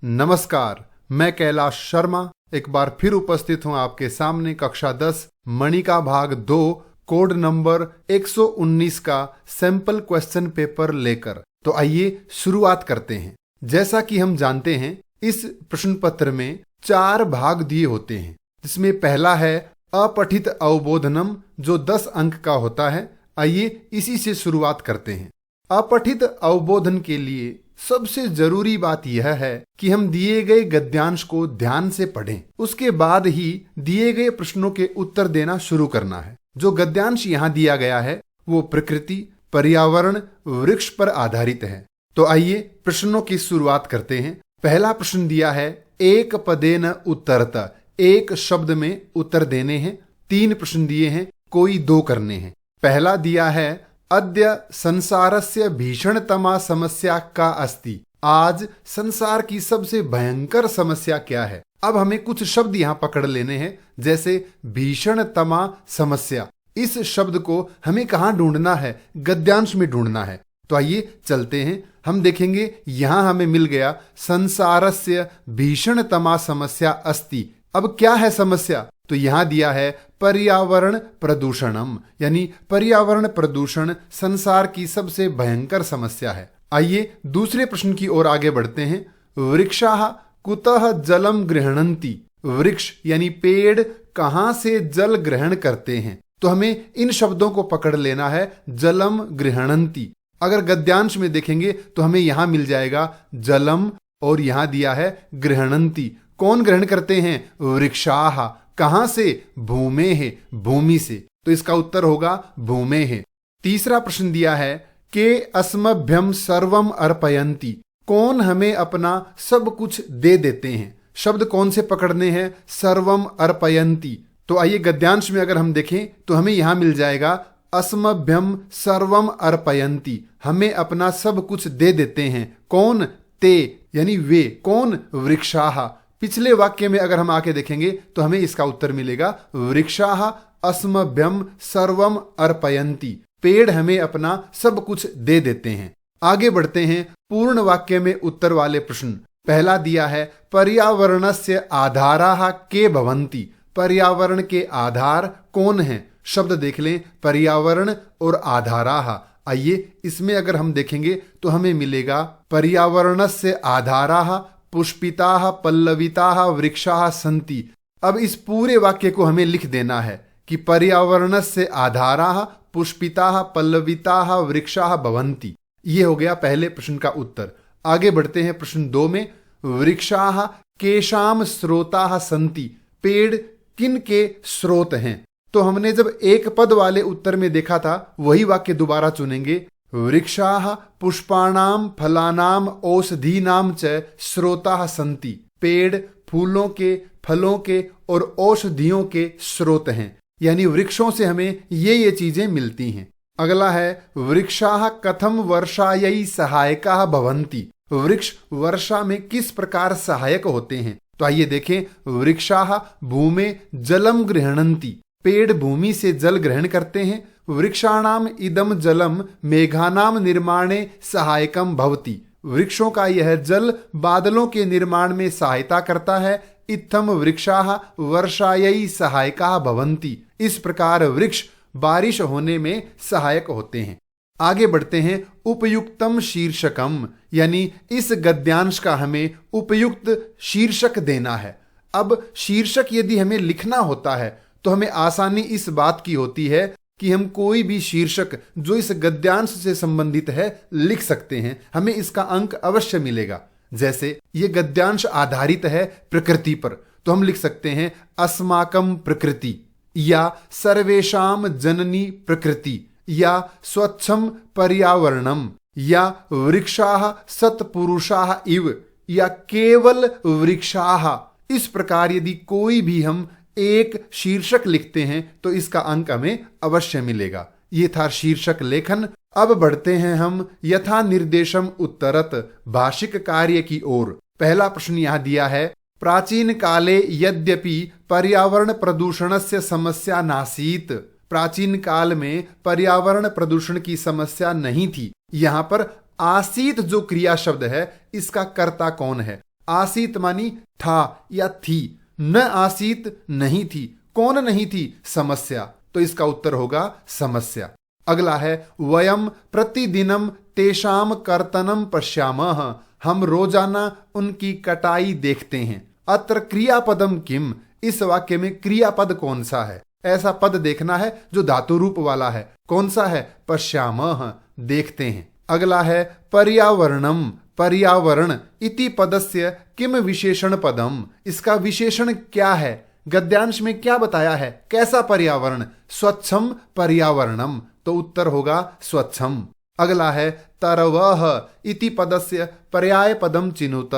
नमस्कार, मैं कैलाश शर्मा एक बार फिर उपस्थित हूं आपके सामने कक्षा 10 मणि का भाग 2 कोड नंबर 119 का सैंपल क्वेश्चन पेपर लेकर। तो आइए शुरुआत करते हैं। जैसा कि हम जानते हैं, इस प्रश्न पत्र में 4 भाग दिए होते हैं, जिसमें पहला है अपठित अवबोधनम जो 10 अंक का होता है। आइए इसी से शुरुआत करते हैं। अपठित अवबोधन के लिए सबसे जरूरी बात यह है कि हम दिए गए गद्यांश को ध्यान से पढ़ें, उसके बाद ही दिए गए प्रश्नों के उत्तर देना शुरू करना है। जो गद्यांश यहाँ दिया गया है वो प्रकृति, पर्यावरण, वृक्ष पर आधारित है। तो आइए प्रश्नों की शुरुआत करते हैं। पहला प्रश्न दिया है एक पदेन उत्तरत, एक शब्द में उत्तर देने हैं। 3 प्रश्न दिए हैं, कोई 2 करने हैं। पहला दिया है अद्य संसारस्य भीषणतमा समस्या का अस्ति, आज संसार की सबसे भयंकर समस्या क्या है। अब हमें कुछ शब्द यहाँ पकड़ लेने हैं, जैसे भीषणतमा समस्या। इस शब्द को हमें कहाँ ढूंढना है? गद्यांश में ढूंढना है। तो आइए चलते हैं, हम देखेंगे यहाँ हमें मिल गया संसारस्य भीषणतमा समस्या अस्ति। अब क्या है समस्या? तो यहां दिया है पर्यावरण प्रदूषणम, यानी पर्यावरण प्रदूषण संसार की सबसे भयंकर समस्या है। आइए दूसरे प्रश्न की ओर आगे बढ़ते हैं। वृक्षाः कुतः जलम गृह्णन्ति, वृक्ष यानी पेड़ कहां से जल ग्रहण करते हैं। तो हमें इन शब्दों को पकड़ लेना है, जलम गृह्णन्ति। अगर गद्यांश में देखेंगे तो हमें यहां मिल जाएगा जलम और यहां दिया है गृह्णन्ति। कौन ग्रहण करते हैं? वृक्षाः। कहां से? भूमे है, भूमि से। तो इसका उत्तर होगा भूमे है। तीसरा प्रश्न दिया है के अस्मभ्यम सर्वम अर्पयन्ति, कौन हमें अपना सब कुछ दे देते हैं। शब्द कौन से पकड़ने हैं? सर्वम अर्पयन्ति। तो आइए गद्यांश में अगर हम देखें तो हमें यहां मिल जाएगा अस्मभ्यम सर्वम अर्पयन्ति, हमें अपना सब कुछ दे देते हैं। कौन? ते यानी वे। कौन? वृक्षाः। पिछले वाक्य में अगर हम आके देखेंगे तो हमें इसका उत्तर मिलेगा वृक्षाः अस्मभ्यम सर्वम अर्पयन्ति, पेड़ हमें अपना सब कुछ दे देते हैं। आगे बढ़ते हैं पूर्ण वाक्य में उत्तर वाले प्रश्न। पहला दिया है पर्यावरणस्य आधाराः के भवन्ति, पर्यावरण के आधार कौन है? शब्द देख लें, पर्यावरण और आधाराः। आइए इसमें अगर हम देखेंगे तो हमें मिलेगा पर्यावरणस्य आधाराः पुष्पिताः पल्लविताः वृक्षाः सन्ति। अब इस पूरे वाक्य को हमें लिख देना है कि पर्यावरणस्य आधाराः पुष्पिताः पल्लविताः वृक्षाः भवन्ति। ये हो गया पहले प्रश्न का उत्तर। आगे बढ़ते हैं प्रश्न 2 में। वृक्षाः केषां स्रोताः सन्ति, पेड़ किन के स्रोत हैं। तो हमने जब एक पद वाले उत्तर में देखा था, वही वाक्य दोबारा चुनेंगे। वृक्षाः पुष्पाणां फलानां औषधीनां च स्रोताः सन्ति, पेड़ फूलों के, फलों के और औषधियों के स्रोत हैं, यानी वृक्षों से हमें ये चीजें मिलती हैं। अगला है वृक्षाः कथम वर्षायै सहायकाः भवन्ति, वृक्ष वर्षा में किस प्रकार सहायक होते हैं। तो आइए देखें। वृक्षाः भूमे जलम गृह्णन्ति, पेड़ भूमि से जल ग्रहण करते हैं। वृक्षाणाम इदम जलम मेघानाम निर्माणे सहायकम भवति, वृक्षों का यह जल बादलों के निर्माण में सहायता करता है। इत्थम वृक्षाः वर्षायै सहायकाः भवन्ति, इस प्रकार वृक्ष बारिश होने में सहायक होते हैं। आगे बढ़ते हैं। उपयुक्तम शीर्षकम, यानी इस गद्यांश का हमें उपयुक्त शीर्षक देना है। अब शीर्षक यदि हमें लिखना होता है तो हमें आसानी इस बात की होती है कि हम कोई भी शीर्षक जो इस गद्यांश से संबंधित है लिख सकते हैं, हमें इसका अंक अवश्य मिलेगा। जैसे ये गद्यांश आधारित है प्रकृति पर, तो हम लिख सकते हैं अस्माकं प्रकृति, या सर्वेषां जननी प्रकृति, या स्वच्छम पर्यावरणम, या वृक्षाः सत्पुरुषाः इव, या केवल वृक्षाः। इस प्रकार यदि कोई भी हम एक शीर्षक लिखते हैं तो इसका अंक हमें अवश्य मिलेगा। ये था शीर्षक लेखन। अब बढ़ते हैं हम यथा निर्देशम उत्तरत, भाषिक कार्य की ओर। पहला प्रश्न यहां दिया है प्राचीन काले यद्यपि पर्यावरण प्रदूषणस्य समस्या नासीत, प्राचीन काल में पर्यावरण प्रदूषण की समस्या नहीं थी। यहां पर आसीत जो क्रिया शब्द है, इसका कर्ता कौन है? आसीत मानी था या थी, न आसीत नहीं थी, कौन नहीं थी, समस्या, तो इसका उत्तर होगा समस्या। अगला है वयम प्रतिदिनम तेषाम कर्तनम पश्यामः, हम रोजाना उनकी कटाई देखते हैं। अत्र क्रियापदम किम, इस वाक्य में क्रियापद कौन सा है, ऐसा पद देखना है जो धातु रूप वाला है। कौन सा है, पश्यामः, देखते हैं। अगला है पर्यावरणम, पर्यावरण इति पदस्य किम विशेषण पदम, इसका विशेषण क्या है, गद्यांश में क्या बताया है, कैसा पर्यावरण, स्वच्छम पर्यावरणम, तो उत्तर होगा स्वच्छम। अगला है तरवह इति पदस्य पर्याय पदम चिनुत,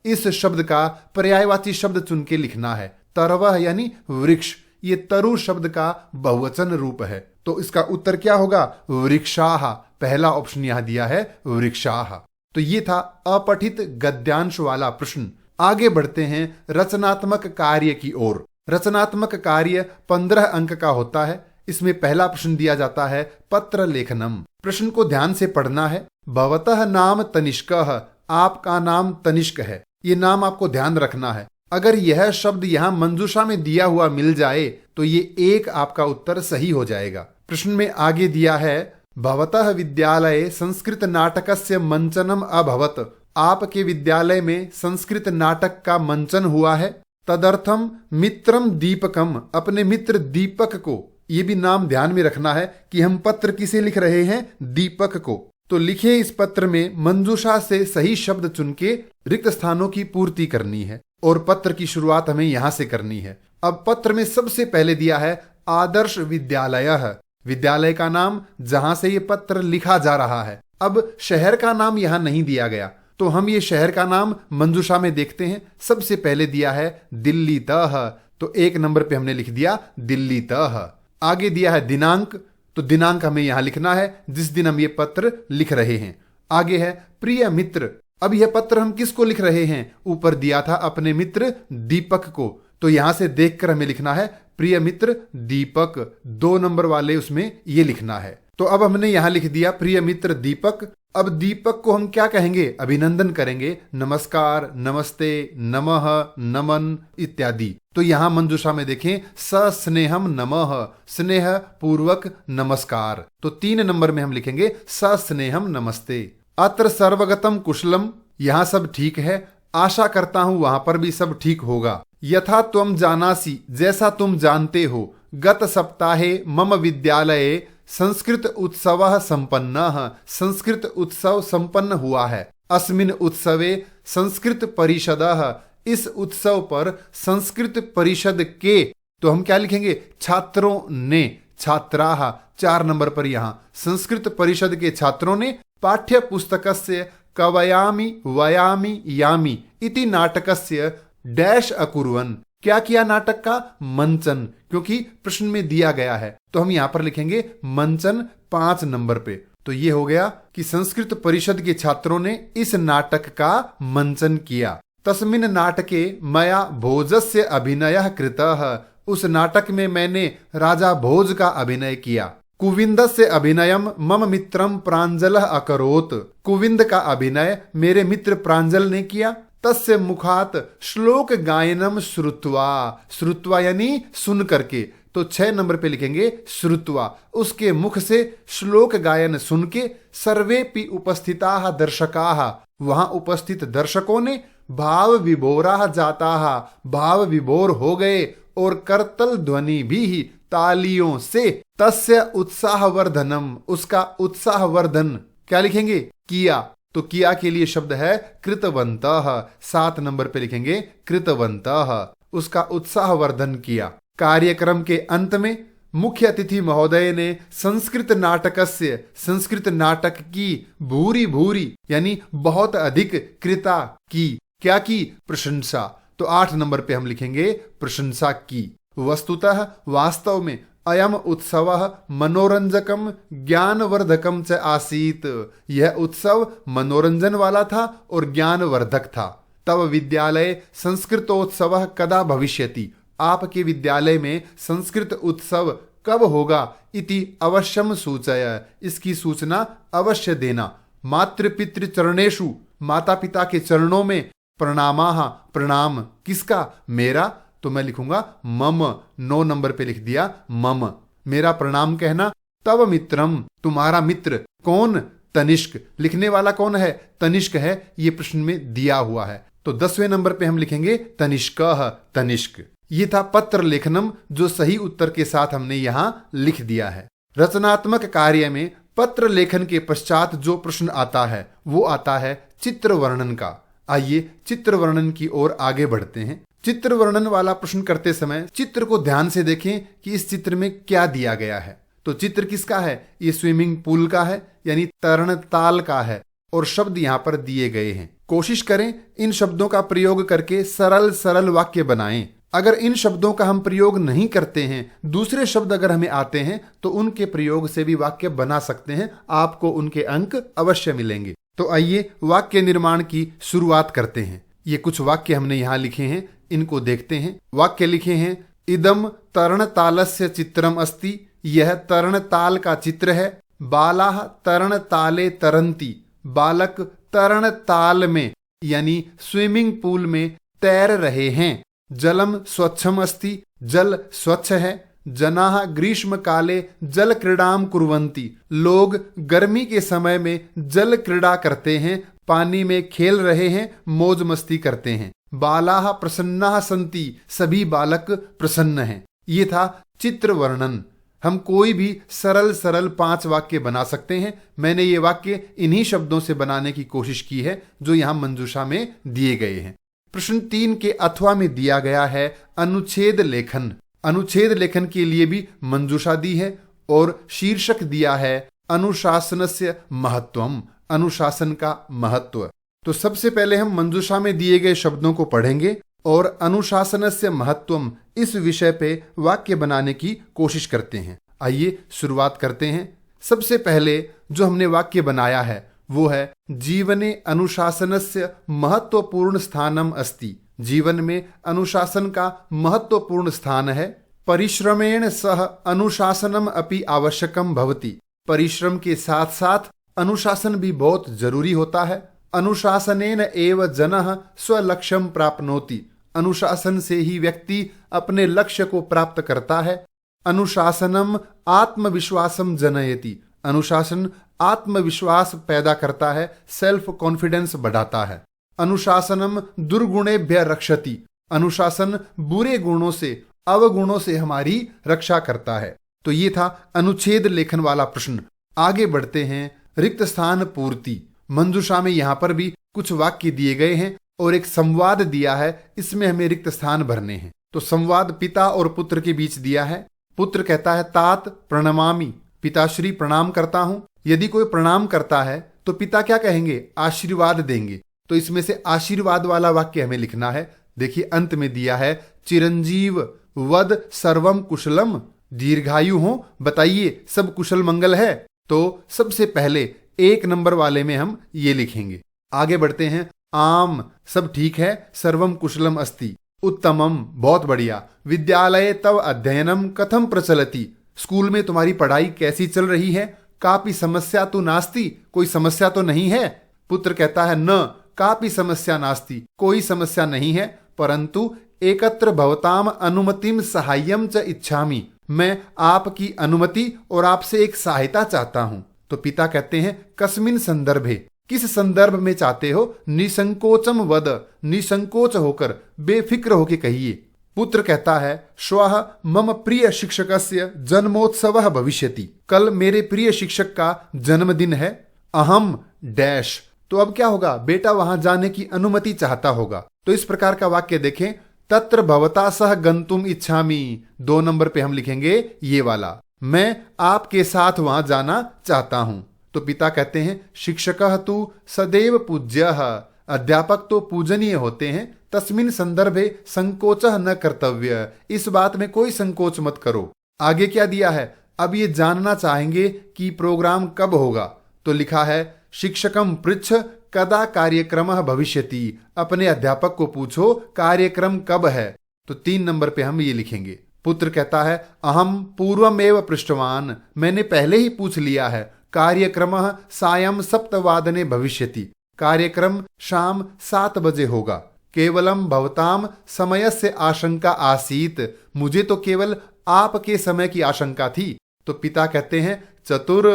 इस शब्द का पर्यायवाची शब्द चुन के लिखना है। तरवह यानी वृक्ष, ये तरु शब्द का बहुवचन रूप है, तो इसका उत्तर क्या होगा, वृक्षाः, पहला ऑप्शन यहां दिया है वृक्षाः। तो ये था अपठित गद्यांश वाला प्रश्न। आगे बढ़ते हैं रचनात्मक कार्य की ओर। रचनात्मक कार्य 15 अंक का होता है। इसमें पहला प्रश्न दिया जाता है पत्र लेखनम। प्रश्न को ध्यान से पढ़ना है। भवतः नाम तनिष्कः, आपका नाम तनिष्क है, ये नाम आपको ध्यान रखना है। अगर यह शब्द यहाँ मंजूषा में दिया हुआ मिल जाए तो ये एक आपका उत्तर सही हो जाएगा। प्रश्न में आगे दिया है भवतः विद्यालये संस्कृत नाटकस्य मंचनम अभवत, आपके विद्यालय में संस्कृत नाटक का मंचन हुआ है। तदर्थम मित्रम दीपकम, अपने मित्र दीपक को, ये भी नाम ध्यान में रखना है कि हम पत्र किसे लिख रहे हैं, दीपक को। तो लिखे इस पत्र में मंजूषा से सही शब्द चुन के रिक्त स्थानों की पूर्ति करनी है और पत्र की शुरुआत हमें यहां से करनी है। अब पत्र में सबसे पहले दिया है आदर्श विद्यालय, विद्यालय का नाम जहां से ये पत्र लिखा जा रहा है। अब शहर का नाम यहां नहीं दिया गया, तो हम ये शहर का नाम मंजूषा में देखते हैं। सबसे पहले दिया है दिल्ली तह, तो 1 नंबर पे हमने लिख दिया दिल्ली तह। आगे दिया है दिनांक, तो दिनांक हमें यहां लिखना है जिस दिन हम ये पत्र लिख रहे हैं। आगे है प्रिय मित्र, अब यह पत्र हम किसको लिख रहे हैं, ऊपर दिया था अपने मित्र दीपक को, तो यहां से देखकर हमें लिखना है प्रिय मित्र दीपक, 2 नंबर वाले उसमें ये लिखना है। तो अब हमने यहां लिख दिया प्रिय मित्र दीपक। अब दीपक को हम क्या कहेंगे, अभिनंदन करेंगे, नमस्कार, नमस्ते, नमः, नमन इत्यादि। तो यहां मंजूषा में देखें सस्नेहम नमः, स्नेह पूर्वक नमस्कार, तो 3 नंबर में हम लिखेंगे सस्नेहम नमस्ते। अत्र सर्वगतम कुशलम, यहां सब ठीक है, आशा करता हूं वहां पर भी सब ठीक होगा। यथा त्वम जानासि, जैसा तुम जानते हो, गत सप्ताहे मम विद्यालये संस्कृत उत्सव संपन्नः, संस्कृत उत्सव संपन्न हुआ है। अस्मिन् उत्सवे संस्कृत परिषदः, इस उत्सव पर संस्कृत परिषद के, तो हम क्या लिखेंगे, छात्रों ने, छात्राः 4 नंबर पर यहां संस्कृत परिषद के छात्रों ने पाठ्य पुस्तकस्य कवयामि वयामि यामि इति नाटकस्य डैश अकुर्वन्, क्या किया नाटक का, मंचन, क्योंकि प्रश्न में दिया गया है तो हम यहां पर लिखेंगे मंचन 5 नंबर पे। तो ये हो गया कि संस्कृत परिषद के छात्रों ने इस नाटक का मंचन किया। तस्मिन् नाटके मया भोजस्य अभिनयः कृतः, उस नाटक में मैंने राजा भोज का अभिनय किया। कुविंदस्य अभिनयम मम मित्रम प्रांजलः अकरोत्, कुविंद का अभिनय मेरे मित्र प्रांजल ने किया। तस्य मुखात श्लोक गायनम श्रुत्वा, श्रुत्वा यानी सुन करके, तो 6 नंबर पे लिखेंगे श्रुत्वा, उसके मुख से श्लोक गायन सुन के, सर्वेपि उपस्थिताः दर्शकाः, वहां उपस्थित दर्शकों ने भाव विभोराः जाताः, भाव विभोर हो गए, और करतल ध्वनि भी तालियों से, तस्य उत्साहवर्धनम, उसका उत्साहवर्धन क्या लिखेंगे, किया, तो किया के लिए शब्द है कृतवन्तः, 7 नंबर पे लिखेंगे कृतवन्तः, उसका उत्साहवर्धन किया। कार्यक्रम के अंत में मुख्य अतिथि महोदय ने संस्कृत नाटकस्य, संस्कृत नाटक की भूरी भूरी यानी बहुत अधिक कृता की, क्या की, प्रशंसा, तो 8 नंबर पे हम लिखेंगे प्रशंसा की। वस्तुतः वास्तव में अयम उत्सवः मनोरंजकम ज्ञानवर्धकम च आसीत, यह उत्सव मनोरंजन वाला था और ज्ञानवर्धक था। तब विद्यालय संस्कृतोत्सवः कदा भविष्यति, आपके विद्यालय में संस्कृत उत्सव कब होगा, इति अवश्यम सूचय, इसकी सूचना अवश्य देना। मातृपितृ चरणेषु, माता पिता के चरणों में, प्रणामाः प्रणाम किसका? मेरा। तो मैं लिखूंगा मम, 9 नंबर पे लिख दिया मम, मेरा प्रणाम कहना। तव मित्रम तुम्हारा मित्र, कौन? तनिष्क। लिखने वाला कौन है? तनिष्क है, ये प्रश्न में दिया हुआ है। तो 10वें नंबर पे हम लिखेंगे तनिष्कः, तनिष्क। ये था पत्र लेखनम, जो सही उत्तर के साथ हमने यहां लिख दिया है। रचनात्मक कार्य में पत्र लेखन के पश्चात जो प्रश्न आता है वो आता है चित्र वर्णन का। आइए चित्र वर्णन की ओर आगे बढ़ते हैं। चित्र वर्णन वाला प्रश्न करते समय चित्र को ध्यान से देखें कि इस चित्र में क्या दिया गया है। तो चित्र किसका है? ये स्विमिंग पूल का है, यानी तरण ताल का है, और शब्द यहाँ पर दिए गए हैं। कोशिश करें इन शब्दों का प्रयोग करके सरल सरल वाक्य बनाएं। अगर इन शब्दों का हम प्रयोग नहीं करते हैं, दूसरे शब्द अगर हमें आते हैं, तो उनके प्रयोग से भी वाक्य बना सकते हैं, आपको उनके अंक अवश्य मिलेंगे। तो आइए वाक्य निर्माण की शुरुआत करते हैं। ये कुछ वाक्य हमने यहाँ लिखे हैं, इनको देखते हैं। वाक्य लिखे हैं, इदम तरण तालस्य चित्रम अस्ति, यह तरण ताल का चित्र है। बालाः तरण ताले तरंती, बालक तरण ताल में यानी स्विमिंग पूल में तैर रहे हैं। जलम स्वच्छम अस्ति, जल स्वच्छ है। जनाः ग्रीष्म काले जल क्रीडाम कुर्वन्ति, लोग गर्मी के समय में जल क्रीड़ा करते हैं, पानी में खेल रहे हैं, मौज मस्ती करते हैं। बालाः प्रसन्नाः सन्ति, सभी बालक प्रसन्न हैं। ये था चित्र वर्णन। हम कोई भी सरल सरल 5 वाक्य बना सकते हैं। मैंने ये वाक्य इन्हीं शब्दों से बनाने की कोशिश की है जो यहाँ मंजूषा में दिए गए हैं। प्रश्न 3 के अथवा में दिया गया है अनुच्छेद लेखन। अनुच्छेद लेखन के लिए भी मंजूषा दी है और शीर्षक दिया है अनुशासनस्य महत्वम, अनुशासन का महत्व। तो सबसे पहले हम मंजूषा में दिए गए शब्दों को पढ़ेंगे और अनुशासनस्य महत्वम इस विषय पे वाक्य बनाने की कोशिश करते हैं। आइए शुरुआत करते हैं। सबसे पहले जो हमने वाक्य बनाया है वो है जीवने अनुशासनस्य महत्वपूर्ण स्थानम अस्ति। जीवन में अनुशासन का महत्वपूर्ण स्थान है। परिश्रमेण सह अनुशासनम अपि आवश्यकम भवति, परिश्रम के साथ साथ अनुशासन भी बहुत जरूरी होता है। अनुशासनेन एव जनः स्वलक्ष्यम प्राप्नोति, अनुशासन से ही व्यक्ति अपने लक्ष्य को प्राप्त करता है। अनुशासनम आत्मविश्वासम जनयति, अनुशासन आत्मविश्वास पैदा करता है, सेल्फ कॉन्फिडेंस बढ़ाता है। अनुशासनम दुर्गुणेभ्य रक्षति, अनुशासन बुरे गुणों से, अवगुणों से हमारी रक्षा करता है। तो ये था अनुच्छेद लेखन वाला प्रश्न। आगे बढ़ते हैं। रिक्त स्थान पूर्ति। मंजूषा में यहाँ पर भी कुछ वाक्य दिए गए हैं और एक संवाद दिया है, इसमें हमें रिक्त स्थान भरने हैं। तो संवाद पिता और पुत्र के बीच दिया है। पुत्र कहता है तात प्रणमामि, पिताश्री प्रणाम करता हूं। यदि कोई प्रणाम करता है तो पिता क्या कहेंगे? आशीर्वाद देंगे। तो इसमें से आशीर्वाद वाला वाक्य हमें लिखना है। देखिए अंत में दिया है चिरंजीव वद सर्वम कुशलम, दीर्घायु हो, बताइए सब कुशल मंगल है। तो सबसे पहले 1 नंबर वाले में हम ये लिखेंगे। आगे बढ़ते हैं। आम सब ठीक है, सर्वम कुशलम अस्ति, उत्तमम बहुत बढ़िया। विद्यालये तव अध्ययनम कथम प्रचलति, स्कूल में तुम्हारी पढ़ाई कैसी चल रही है। कापि समस्या तो नास्ति, कोई समस्या तो नहीं है। पुत्र कहता है न कापि समस्या नास्ति, कोई समस्या नहीं है, परंतु एकत्र भवताम अनुमतिम सहाय्यम च इच्छामि, मैं आपकी अनुमति और आपसे एक सहायता चाहता हूं। तो पिता कहते हैं कस्मिन संदर्भे, किस संदर्भ में चाहते हो। निसंकोचम वद, निसंकोच होकर बेफिक्र होकर कहिए। पुत्र कहता है श्वः मम प्रिय शिक्षकस्य जन्मोत्सवः भविष्यति, कल मेरे प्रिय शिक्षक का जन्मदिन है। अहम डैश, तो अब क्या होगा? बेटा वहां जाने की अनुमति चाहता होगा। तो इस प्रकार का वाक्य देखें। तत्र भवता सह गंतुम इच्छामि, 2 नंबर पे हम लिखेंगे ये वाला, मैं आपके साथ वहां जाना चाहता हूं। तो पिता कहते हैं शिक्षकः तु सदैव पूज्यः, अध्यापक तो पूजनीय होते हैं। तस्मिन संदर्भे संकोचः न कर्तव्य, इस बात में कोई संकोच मत करो। आगे क्या दिया है? अब ये जानना चाहेंगे कि प्रोग्राम कब होगा। तो लिखा है शिक्षकम पृच्छ कदा कार्यक्रमः भविष्यति, अपने अध्यापक को पूछो कार्यक्रम कब है। तो 3 नंबर पे हम ये लिखेंगे। पुत्र कहता है अहम पूर्वमेव पृष्ठवान, मैंने पहले ही पूछ लिया है। कार्यक्रमः सायं 7 वादने भविष्यति, कार्यक्रम शाम 7 बजे होगा। केवलम भवताम समयस्य आशंका आसीत, मुझे तो केवल आपके समय की आशंका थी। तो पिता कहते हैं चतुर,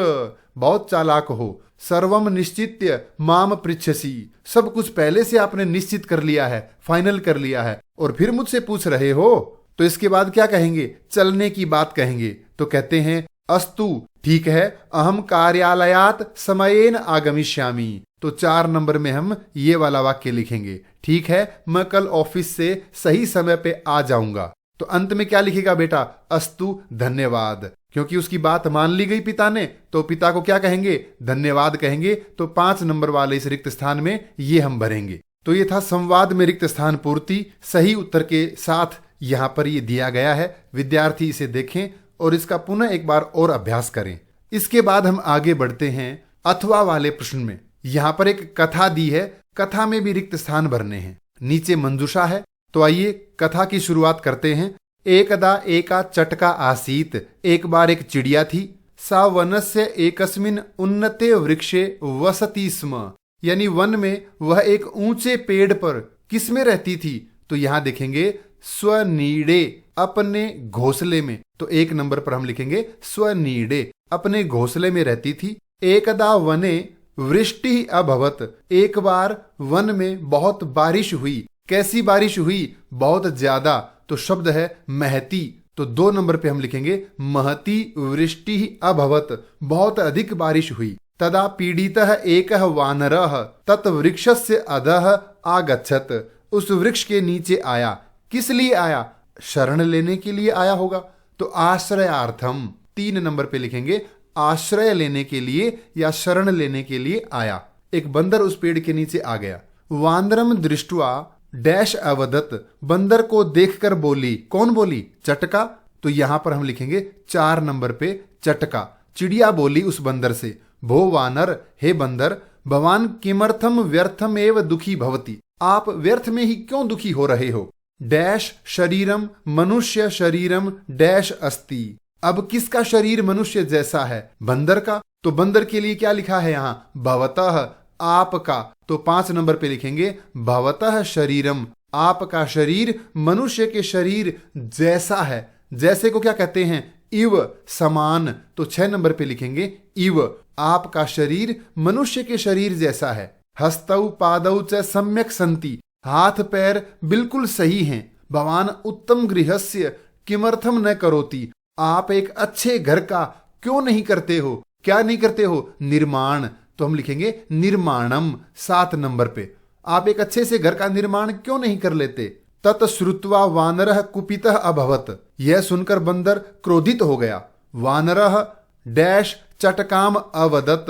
बहुत चालाक हो। सर्वम निश्चित्य माम पृच्छसी, सब कुछ पहले से आपने निश्चित कर लिया है, फाइनल कर लिया है, और फिर मुझसे पूछ रहे हो। तो इसके बाद क्या कहेंगे? चलने की बात कहेंगे। तो कहते हैं अस्तु, ठीक है, अहम कार्यालयात समयेन आगमिष्यामि। तो 4 नंबर में हम ये वाला वाक्य लिखेंगे, ठीक है, मैं कल ऑफिस से सही समय पे आ जाऊंगा। तो अंत में क्या लिखेगा बेटा? अस्तु, धन्यवाद। क्योंकि उसकी बात मान ली गई पिता ने, तो पिता को क्या कहेंगे? धन्यवाद कहेंगे। तो 5 नंबर वाले इस रिक्त स्थान में ये हम भरेंगे। तो ये था संवाद में रिक्त स्थान पूर्ति, सही उत्तर के साथ यहां पर ये दिया गया है। विद्यार्थी इसे देखें और इसका पुनः एक बार और अभ्यास करें। इसके बाद हम आगे बढ़ते हैं अथवा वाले प्रश्न में। यहां पर एक कथा दी है, कथा में भी रिक्त स्थान भरने हैं। नीचे मंजूषा है। तो आइए कथा की शुरुआत करते हैं। एकदा एका चटका आसीत, एक बार एक चिड़िया थी। सा वनस्य एकस्मिन उन्नते वृक्षे वसति स्म, यानी वन में वह एक ऊंचे पेड़ पर किसमें रहती थी? तो यहां देखेंगे स्वनीड़े, अपने घोंसले में। तो 1 नंबर पर हम लिखेंगे स्वनीड़े, अपने घोंसले में रहती थी। एकदा वने वृष्टि अभवत, एक बार वन में बहुत बारिश हुई। कैसी बारिश हुई? बहुत ज्यादा। तो शब्द है महती। तो 2 नंबर पे हम लिखेंगे महती वृष्टि अभवत, बहुत अधिक बारिश हुई। तदा पीड़ितः एकः वानरः तत् वृक्षस्य अधः आगच्छत, उस वृक्ष के नीचे आया। किस लिए आया? शरण लेने के लिए आया होगा। तो आश्रयार्थम 3 नंबर पे लिखेंगे आश्रय लेने के लिए या शरण लेने के लिए आया। एक बंदर उस पेड़ के नीचे आ गया। वांदरम दृष्टवा डैश अवदत, बंदर को देखकर बोली। कौन बोली? चटका। तो यहां पर हम लिखेंगे 4 नंबर पे चटका। चिड़िया बोली उस बंदर से, भो वानर, हे बंदर, भवान किमर्थम व्यर्थम एव दुखी भवति, आप व्यर्थ में ही क्यों दुखी हो रहे हो? डैश शरीरम मनुष्य शरीरम डैश अस्ति, अब किसका शरीर मनुष्य जैसा है? बंदर का। तो बंदर के लिए क्या लिखा है यहां? भवतः, आपका। तो 5 नंबर पे लिखेंगे भवतः शरीरम, आपका शरीर मनुष्य के शरीर जैसा है। जैसे को क्या कहते हैं? इव, समान। तो 6 नंबर पे लिखेंगे इव, आपका शरीर मनुष्य के शरीर जैसा है। हस्तौ पादौ च सम्यक संति, हाथ पैर बिल्कुल सही हैं। भवान उत्तम गृहस्य किमर्थम न करोति, आप एक अच्छे घर का क्यों नहीं करते हो? क्या नहीं करते हो? निर्माण। तो हम लिखेंगे निर्माणम 7 नंबर पे। आप एक अच्छे से घर का निर्माण क्यों नहीं कर लेते? तत श्रुत्वा वानरः कुपितः अभवत, यह सुनकर बंदर क्रोधित हो गया। वानरः डैश चटकाम अवदत,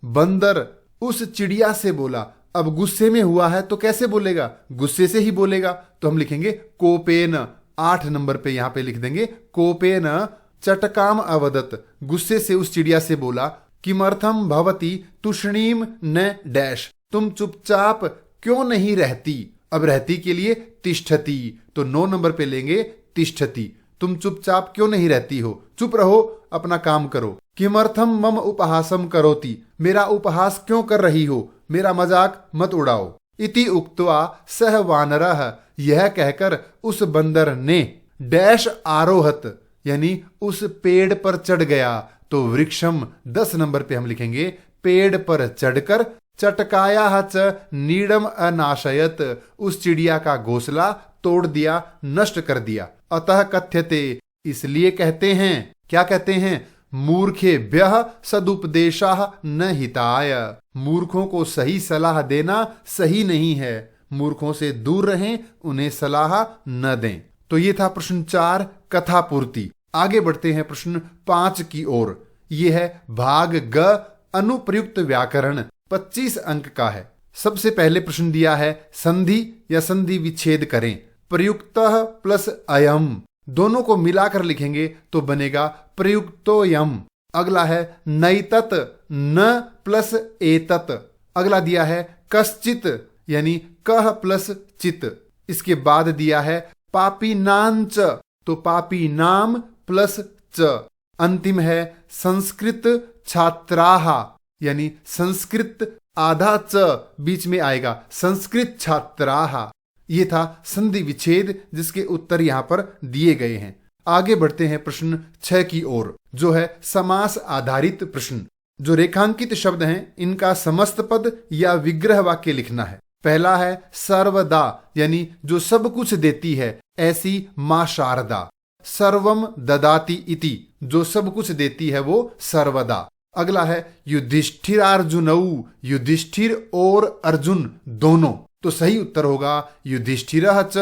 बंदर उस चिड़िया से बोला। अब गुस्से में हुआ है तो कैसे बोलेगा? गुस्से से ही बोलेगा। तो हम लिखेंगे कोपेन, 8 नंबर पे यहां पे लिख देंगे कोपेन चटकाम अवदत, गुस्से से उस चिड़िया से बोला। किमर्थम भवती तुष्णीम न डैश, तुम चुपचाप क्यों नहीं रहती? अब रहती के लिए तिष्ठती। तो 9 नंबर पे लेंगे तिष्ठती, तुम चुपचाप क्यों नहीं रहती हो? चुप रहो, अपना काम करो। किमर्थम मम उपहासम करोति, मेरा उपहास क्यों कर रही हो? मेरा मजाक मत उड़ाओ। इति उक्त्वा सह वानरः, यह कहकर उस बंदर ने डैश आरोहत, यानी उस पेड़ पर चढ़ गया। तो वृक्षम 10 नंबर पे हम लिखेंगे पेड़ पर चढ़कर चटकाया च नीडम अनाशयत, उस चिड़िया का घोंसला तोड़ दिया, नष्ट कर दिया। अतः कथ्यते, इसलिए कहते हैं, क्या कहते हैं? मूर्खेभ्यः सदुपदेशाः न हिताय, मूर्खों को सही सलाह देना सही नहीं है। मूर्खों से दूर रहें, उन्हें सलाह न दें। तो ये था प्रश्न 4 कथा पूर्ति। आगे बढ़ते हैं प्रश्न 5 की ओर। यह है भाग ग अनुप्रयुक्त व्याकरण, 25 अंक का है। सबसे पहले प्रश्न दिया है संधि या संधि विच्छेद करें। प्रयुक्तः प्लस अयम, दोनों को मिलाकर लिखेंगे तो बनेगा प्रयुक्तोयम। अगला है नैतत, न प्लस एतत। अगला दिया है कश्चित, यानी कह प्लस चित। इसके बाद दिया है पापीनांच, तो पापी नाम प्लस च। अंतिम है संस्कृत छात्राः, यानी संस्कृत आधा च बीच में आएगा, संस्कृत छात्राः। ये था संधि विच्छेद जिसके उत्तर यहां पर दिए गए हैं। आगे बढ़ते हैं प्रश्न 6 की ओर, जो है समास आधारित प्रश्न। जो रेखांकित शब्द हैं इनका समस्त पद या विग्रह वाक्य लिखना है। पहला है सर्वदा, यानी जो सब कुछ देती है, ऐसी मां शारदा। सर्वम ददाति इति, जो सब कुछ देती है वो सर्वदा। अगला है युधिष्ठिरार्जुनौ, युधिष्ठिर और अर्जुन दोनों। तो सही उत्तर होगा युधिष्ठिरः च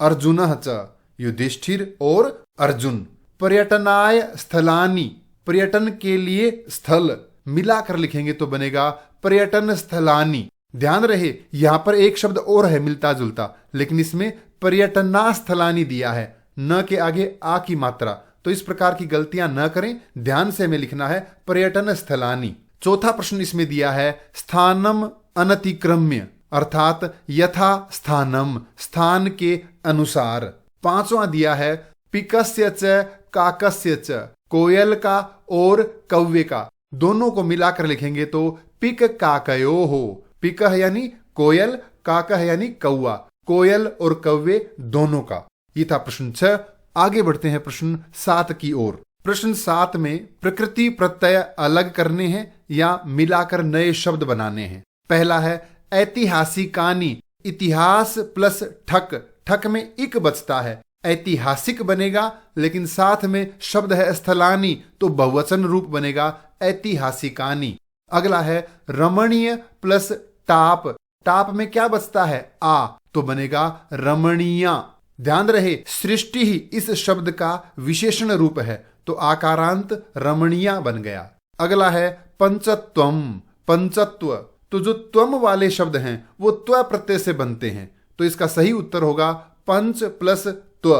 अर्जुनः च, युधिष्ठिर और अर्जुन। पर्यटनाय स्थलानि, पर्यटन के लिए स्थल, मिलाकर लिखेंगे तो बनेगा पर्यटन स्थलानि। ध्यान रहे यहां पर एक शब्द और है मिलता जुलता, लेकिन इसमें पर्यटना स्थलानि दिया है, न के आगे आ की मात्रा। तो इस प्रकार की गलतियां न करें, ध्यान से हमें लिखना है पर्यटन स्थलानि। चौथा प्रश्न इसमें दिया है स्थानम अनतिक्रम्य, अर्थात यथा स्थानम, स्थान के अनुसार। पांचवा दिया है पिकस्य च काकस्य च, कोयल का और कौवे का, दोनों को मिलाकर लिखेंगे तो पिक काकयो हो। पिक यानी कोयल, काका यानी कौवा, कोयल और कौवे दोनों का। ये था प्रश्न 6। आगे बढ़ते हैं प्रश्न 7 की ओर। प्रश्न 7 में प्रकृति प्रत्यय अलग करने हैं या मिलाकर नए शब्द बनाने हैं। पहला है ऐतिहासिकानि, इतिहास प्लस ठक, ठक में इक बचता है, ऐतिहासिक बनेगा, लेकिन साथ में शब्द है स्थलानि तो बहुवचन रूप बनेगा ऐतिहासिकानि। अगला है रमणीय प्लस टाप, टाप में क्या बचता है आ, तो बनेगा रमणीया। ध्यान रहे सृष्टि ही इस शब्द का विशेषण रूप है, तो आकारांत रमणीया बन गया। अगला है पंचत्वम, पंचत्व, तो जो त्वम वाले शब्द हैं वो त्व प्रत्यय से बनते हैं, तो इसका सही उत्तर होगा पंच प्लस त्व।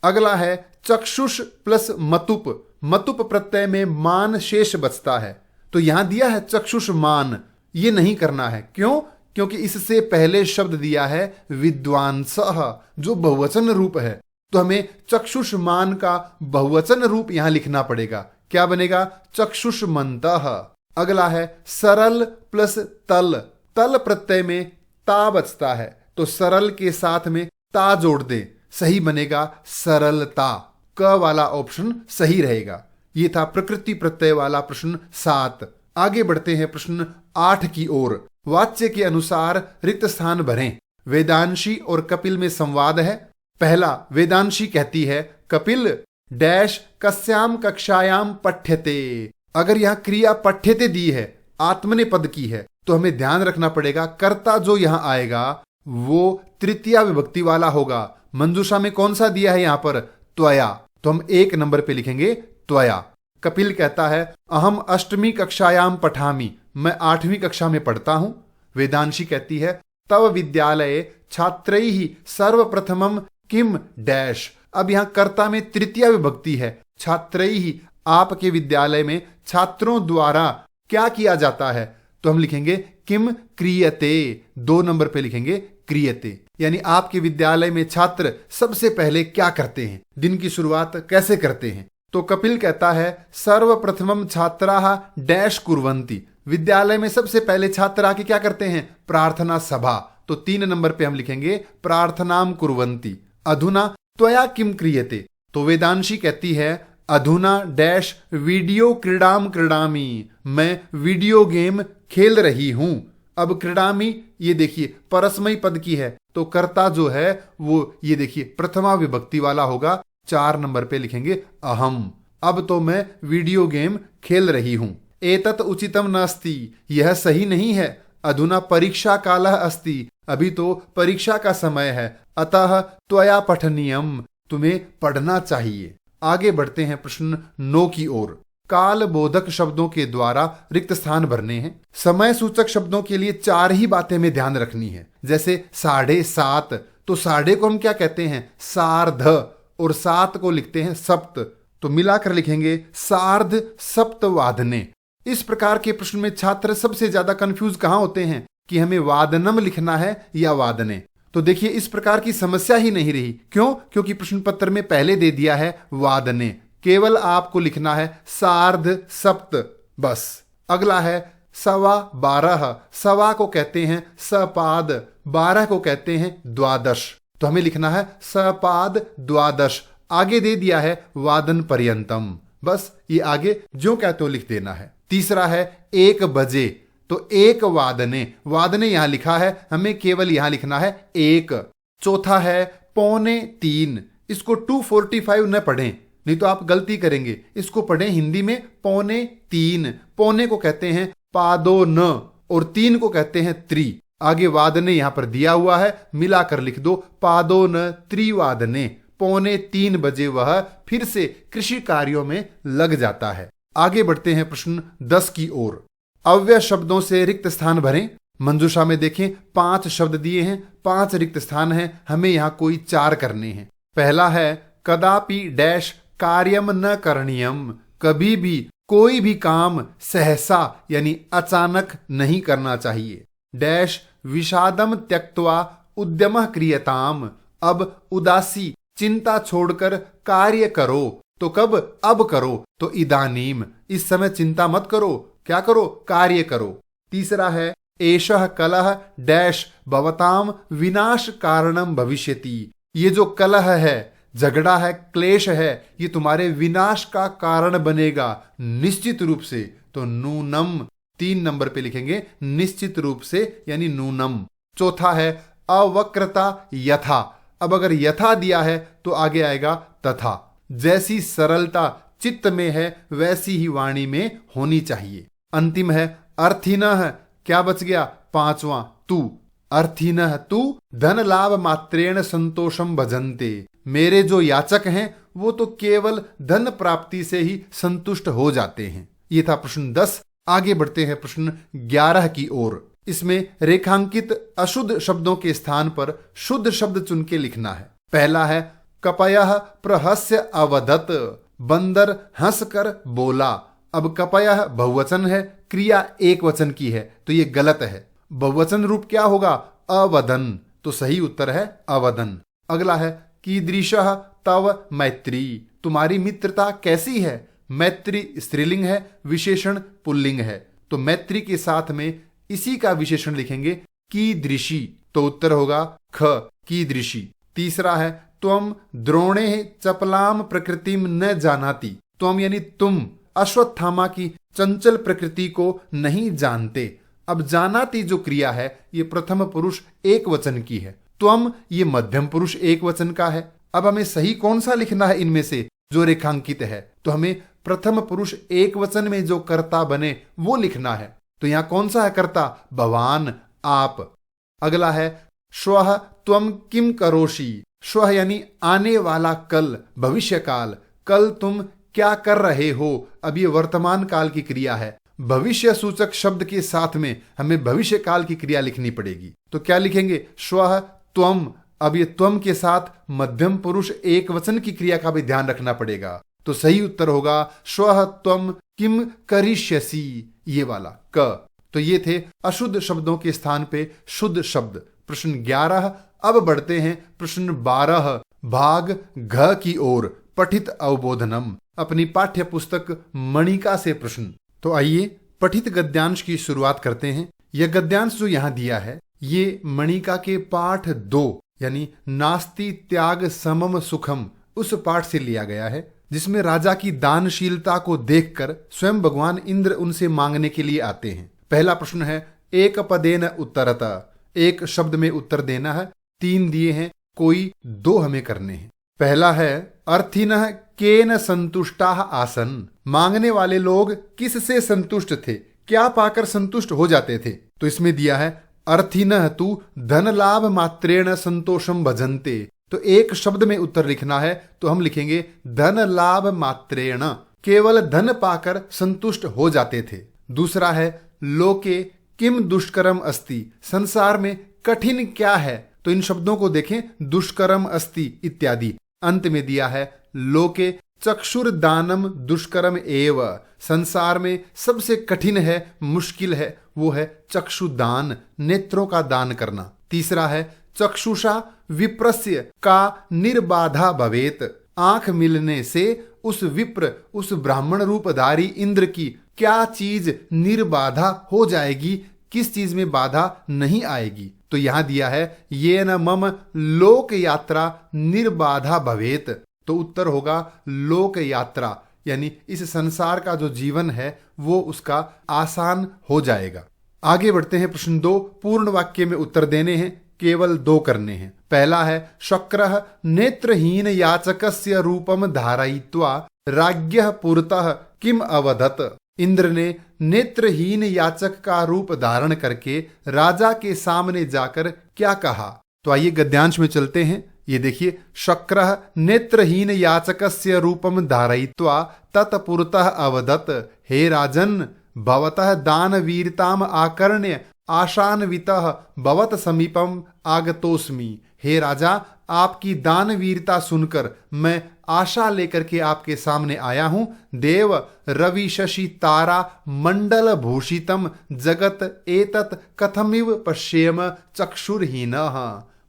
अगला है चक्षुष प्लस मतुप, मतुप प्रत्यय में मान शेष बचता है, तो यहां दिया है चक्षुष मान, ये नहीं करना है। क्यों? क्योंकि इससे पहले शब्द दिया है विद्वांसः, जो बहुवचन रूप है, तो हमें चक्षुष मान का बहुवचन रूप यहां लिखना पड़ेगा। क्या बनेगा? चक्षुष्मन्तः। अगला है सरल प्लस तल, तल प्रत्यय में ता बचता है, तो सरल के साथ में ता जोड़ दें, सही बनेगा सरलता। क वाला ऑप्शन सही रहेगा। ये था प्रकृति प्रत्यय वाला प्रश्न 7। आगे बढ़ते हैं प्रश्न 8 की ओर। वाच्य के अनुसार रिक्त स्थान भरें। वेदांशी और कपिल में संवाद है। पहला, वेदांशी कहती है कपिल डैश कस्याम कक्षायाम पठ्यते। अगर यहां क्रिया पठ्यते दी है, आत्मनेपद की है, तो हमें ध्यान रखना पड़ेगा कर्ता जो यहां आएगा वो तृतीया विभक्ति वाला होगा। मंजूषा में कौन सा दिया है यहां पर? त्वया, तो हम 1 नंबर पे लिखेंगे त्वया। कपिल कहता है अहम अष्टमी कक्षायाम पठामि, मैं 8वीं कक्षा में पढ़ता हूं। वेदांशी कहती है तव विद्यालये छात्रैः सर्वप्रथमम किम डैश। अब यहां कर्ता में तृतीया विभक्ति है, छात्रैः, आपके विद्यालय में छात्रों द्वारा क्या किया जाता है, तो हम लिखेंगे किम क्रियते, 2 नंबर पे लिखेंगे क्रियते, यानी आपके विद्यालय में छात्र सबसे पहले क्या करते हैं, दिन की शुरुआत कैसे करते हैं। तो कपिल कहता है सर्वप्रथमम छात्राः डैश कुर्वन्ति, विद्यालय में सबसे पहले छात्र आके क्या करते हैं? प्रार्थना सभा, तो 3 नंबर पे हम लिखेंगे प्रार्थनाम कुर्वन्ति। अधुना त्वया किम क्रियते, तो वेदांशी कहती है अधुना डैश वीडियो क्रीडाम क्रीडामी, मैं वीडियो गेम खेल रही हूं। अब क्रीडामी ये देखिए परस्मयी पद की है, तो कर्ता जो है वो ये देखिए प्रथमा विभक्ति वाला होगा, 4 नंबर पे लिखेंगे अहम। अब तो मैं वीडियो गेम खेल रही हूं। एतत् उचितम नास्ति, यह सही नहीं है। अधुना परीक्षा कालः अस्ति, अभी तो परीक्षा का समय है। अतः त्वया पठनीयम, तुम्हें पढ़ना चाहिए। आगे बढ़ते हैं प्रश्न 9 की ओर। काल बोधक शब्दों के द्वारा रिक्त स्थान भरने हैं। समय सूचक शब्दों के लिए 4 ही बातें में ध्यान रखनी है। जैसे 7:30, तो 7:30 को हम क्या कहते हैं? सार्ध, और 7 को लिखते हैं सप्त, तो मिलाकर लिखेंगे सार्ध सप्तवादने। इस प्रकार के प्रश्न में छात्र सबसे ज्यादा कंफ्यूज कहां होते हैं कि हमें वादनम लिखना है या वादने। तो देखिए इस प्रकार की समस्या ही नहीं रही। क्यों? क्योंकि प्रश्न पत्र में पहले दे दिया है वादने, केवल आपको लिखना है सार्ध सप्त, बस। अगला है 12.25, सवा को कहते हैं सपाद, 12 को कहते हैं द्वादश। तो हमें लिखना है सपाद द्वादश। आगे दे दिया है वादन पर्यंतम, बस ये आगे जो कहते हो लिख देना है। तीसरा है 1 बजे, तो 1 वादने, वादने यहां लिखा है, हमें केवल यहां लिखना है 1। चौथा है 2:45, इसको 2:45 न पढ़ें, नहीं तो आप गलती करेंगे। इसको पढ़ें हिंदी में 2:45। पौने को कहते हैं पादो न, और 3 को कहते हैं त्रि। आगे वादने यहां पर दिया हुआ है, मिलाकर लिख दो पादो न त्रिवादने। 2:45 बजे वह फिर से कृषि कार्यों में लग जाता है। आगे बढ़ते हैं प्रश्न 10 की ओर। अव्यय शब्दों से रिक्त स्थान भरें। मंजूषा में देखें 5 शब्द दिए हैं, 5 रिक्त स्थान हैं, हमें यहां कोई 4 करने हैं। पहला है कदापि डैश कार्यम न करणीयम, कभी भी कोई भी काम सहसा यानी अचानक नहीं करना चाहिए। डैश विषादम त्यक्त्वा उद्यमः क्रियताम, अब उदासी चिंता छोड़कर कार्य करो। तो कब? अब करो। तो इदानीम, इस समय चिंता मत करो, क्या करो? कार्य करो। तीसरा है एषः कलह डैश भवताम विनाश कारणम भविष्यति, ये जो कलह है, झगड़ा है, क्लेश है, ये तुम्हारे विनाश का कारण बनेगा निश्चित रूप से। तो नूनम, 3 नंबर पे लिखेंगे निश्चित रूप से यानी नूनम। चौथा है अवक्रता यथा, अब अगर यथा दिया है तो आगे आएगा तथा। जैसी सरलता चित्त में है वैसी ही वाणी में होनी चाहिए। अंतिम है अर्थिनः, क्या बच गया? 5वां तू। अर्थिनः तू धन लाभ मात्रेण संतोषम भजन्ते, मेरे जो याचक हैं वो तो केवल धन प्राप्ति से ही संतुष्ट हो जाते हैं। ये था प्रश्न 10। आगे बढ़ते हैं प्रश्न 11 की ओर। इसमें रेखांकित अशुद्ध शब्दों के स्थान पर शुद्ध शब्द चुन के लिखना है। पहला है कपयः प्रहस्य अवदत, बंदर हंसकर बोला। अब कपयः बहुवचन है, क्रिया एक वचन की है, तो ये गलत है। बहुवचन रूप क्या होगा? अवदन, तो सही उत्तर है अवदन। अगला है कीदृशः तव मैत्री, तुम्हारी मित्रता कैसी है? मैत्री स्त्रीलिंग है, विशेषण पुल्लिंग है, तो मैत्री के साथ में इसी का विशेषण लिखेंगे कीदृशी, तो उत्तर होगा ख कीदृशी। तीसरा है त्वम द्रोणे चपलाम प्रकृतिम न जानाति, त्वम यानी तुम अश्वत्थामा की चंचल प्रकृति को नहीं जानते। अब जानाति जो क्रिया है ये प्रथम पुरुष एक वचन की है, त्वम ये मध्यम पुरुष एक वचन का है। अब हमें सही कौन सा लिखना है इनमें से जो रेखांकित है? तो हमें प्रथम पुरुष एक वचन में जो कर्ता बने वो लिखना है। तो यहां कौन सा है कर्ता? भवान, आप। अगला है श्वः त्वम किम करोषि, श्वः यानी आने वाला कल, भविष्य काल, कल तुम क्या कर रहे हो। अब ये वर्तमान काल की क्रिया है, भविष्य सूचक शब्द के साथ में हमें भविष्य काल की क्रिया लिखनी पड़ेगी। तो क्या लिखेंगे? श्वः त्वम। अब ये त्वम के साथ मध्यम पुरुष एक वचन की क्रिया का भी ध्यान रखना पड़ेगा, तो सही उत्तर होगा श्वः त्वम किम करिष्यसि, ये वाला क। तो ये थे अशुद्ध शब्दों के स्थान पे शुद्ध शब्द। प्रश्न 11। अब बढ़ते हैं प्रश्न 12 भाग घ की ओर। पठित अवबोधनम, अपनी पाठ्य पुस्तक मणिका से प्रश्न। तो आइए पठित गद्यांश की शुरुआत करते हैं। यह गद्यांश जो यहां दिया है ये मणिका के पाठ 2 यानी नास्ति त्याग समम सुखम उस पाठ से लिया गया है, जिसमें राजा की दानशीलता को देखकर स्वयं भगवान इंद्र उनसे मांगने के लिए आते हैं। पहला प्रश्न है एक पदेन उत्तरता, एक शब्द में उत्तर देना है। 3 दिए हैं, कोई 2 हमें करने हैं। पहला है अर्थिनः केन संतुष्टाः आसन, मांगने वाले लोग किससे संतुष्ट थे, क्या पाकर संतुष्ट हो जाते थे। तो इसमें दिया है अर्थिनः तु धन लाभ मात्रेण संतोषम भजन्ते, तो एक शब्द में उत्तर लिखना है, तो हम लिखेंगे धन लाभ मात्रेण, केवल धन पाकर संतुष्ट हो जाते थे। दूसरा है लोके किम दुष्करम अस्ति, संसार में कठिन क्या है, तो इन शब्दों को देखें दुष्करम अस्ति इत्यादि। अंत में दिया है लोके चक्षुर दानम दुष्करम एव, संसार में सबसे कठिन है, मुश्किल है, वो है चक्षुदान, नेत्रों का दान करना। तीसरा है चक्षुषा विप्रस्य का निर्बाधा भवेत, आंख मिलने से उस विप्र, उस ब्राह्मण रूपधारी इंद्र की क्या चीज निर्बाधा हो जाएगी, किस चीज में बाधा नहीं आएगी। तो यहां दिया है ये न मम लोक यात्रा निर्बाधा भवेत। तो उत्तर होगा लोक यात्रा, यानी इस संसार का जो जीवन है वो उसका आसान हो जाएगा। आगे बढ़ते हैं। प्रश्न 2 पूर्ण वाक्य में उत्तर देने हैं, केवल 2 करने हैं। पहला है शक्रः नेत्रहीन याचकस्य रूपम धारयित्वा राज्ञः पुरतः किम अवदत्। इंद्र ने नेत्रहीन याचक का रूप धारण करके राजा के सामने जाकर क्या कहा। तो आइए गद्यांश में चलते हैं। ये देखिए, शक्रः नेत्रहीन याचकस्य रूपम धारयित्वा तत्पुरतः अवदत्, हे राजन भवतः दान वीरताम आकर्ण्य आशान्वितः भवत समीपम आगतोस्मि। हे राजा, आपकी दान वीरता सुनकर मैं आशा लेकर के आपके सामने आया हूं। देव रवि शशि तारा मंडल भूषितम जगत एतत् कथमिव पश्येम चक्षुर्हीनः।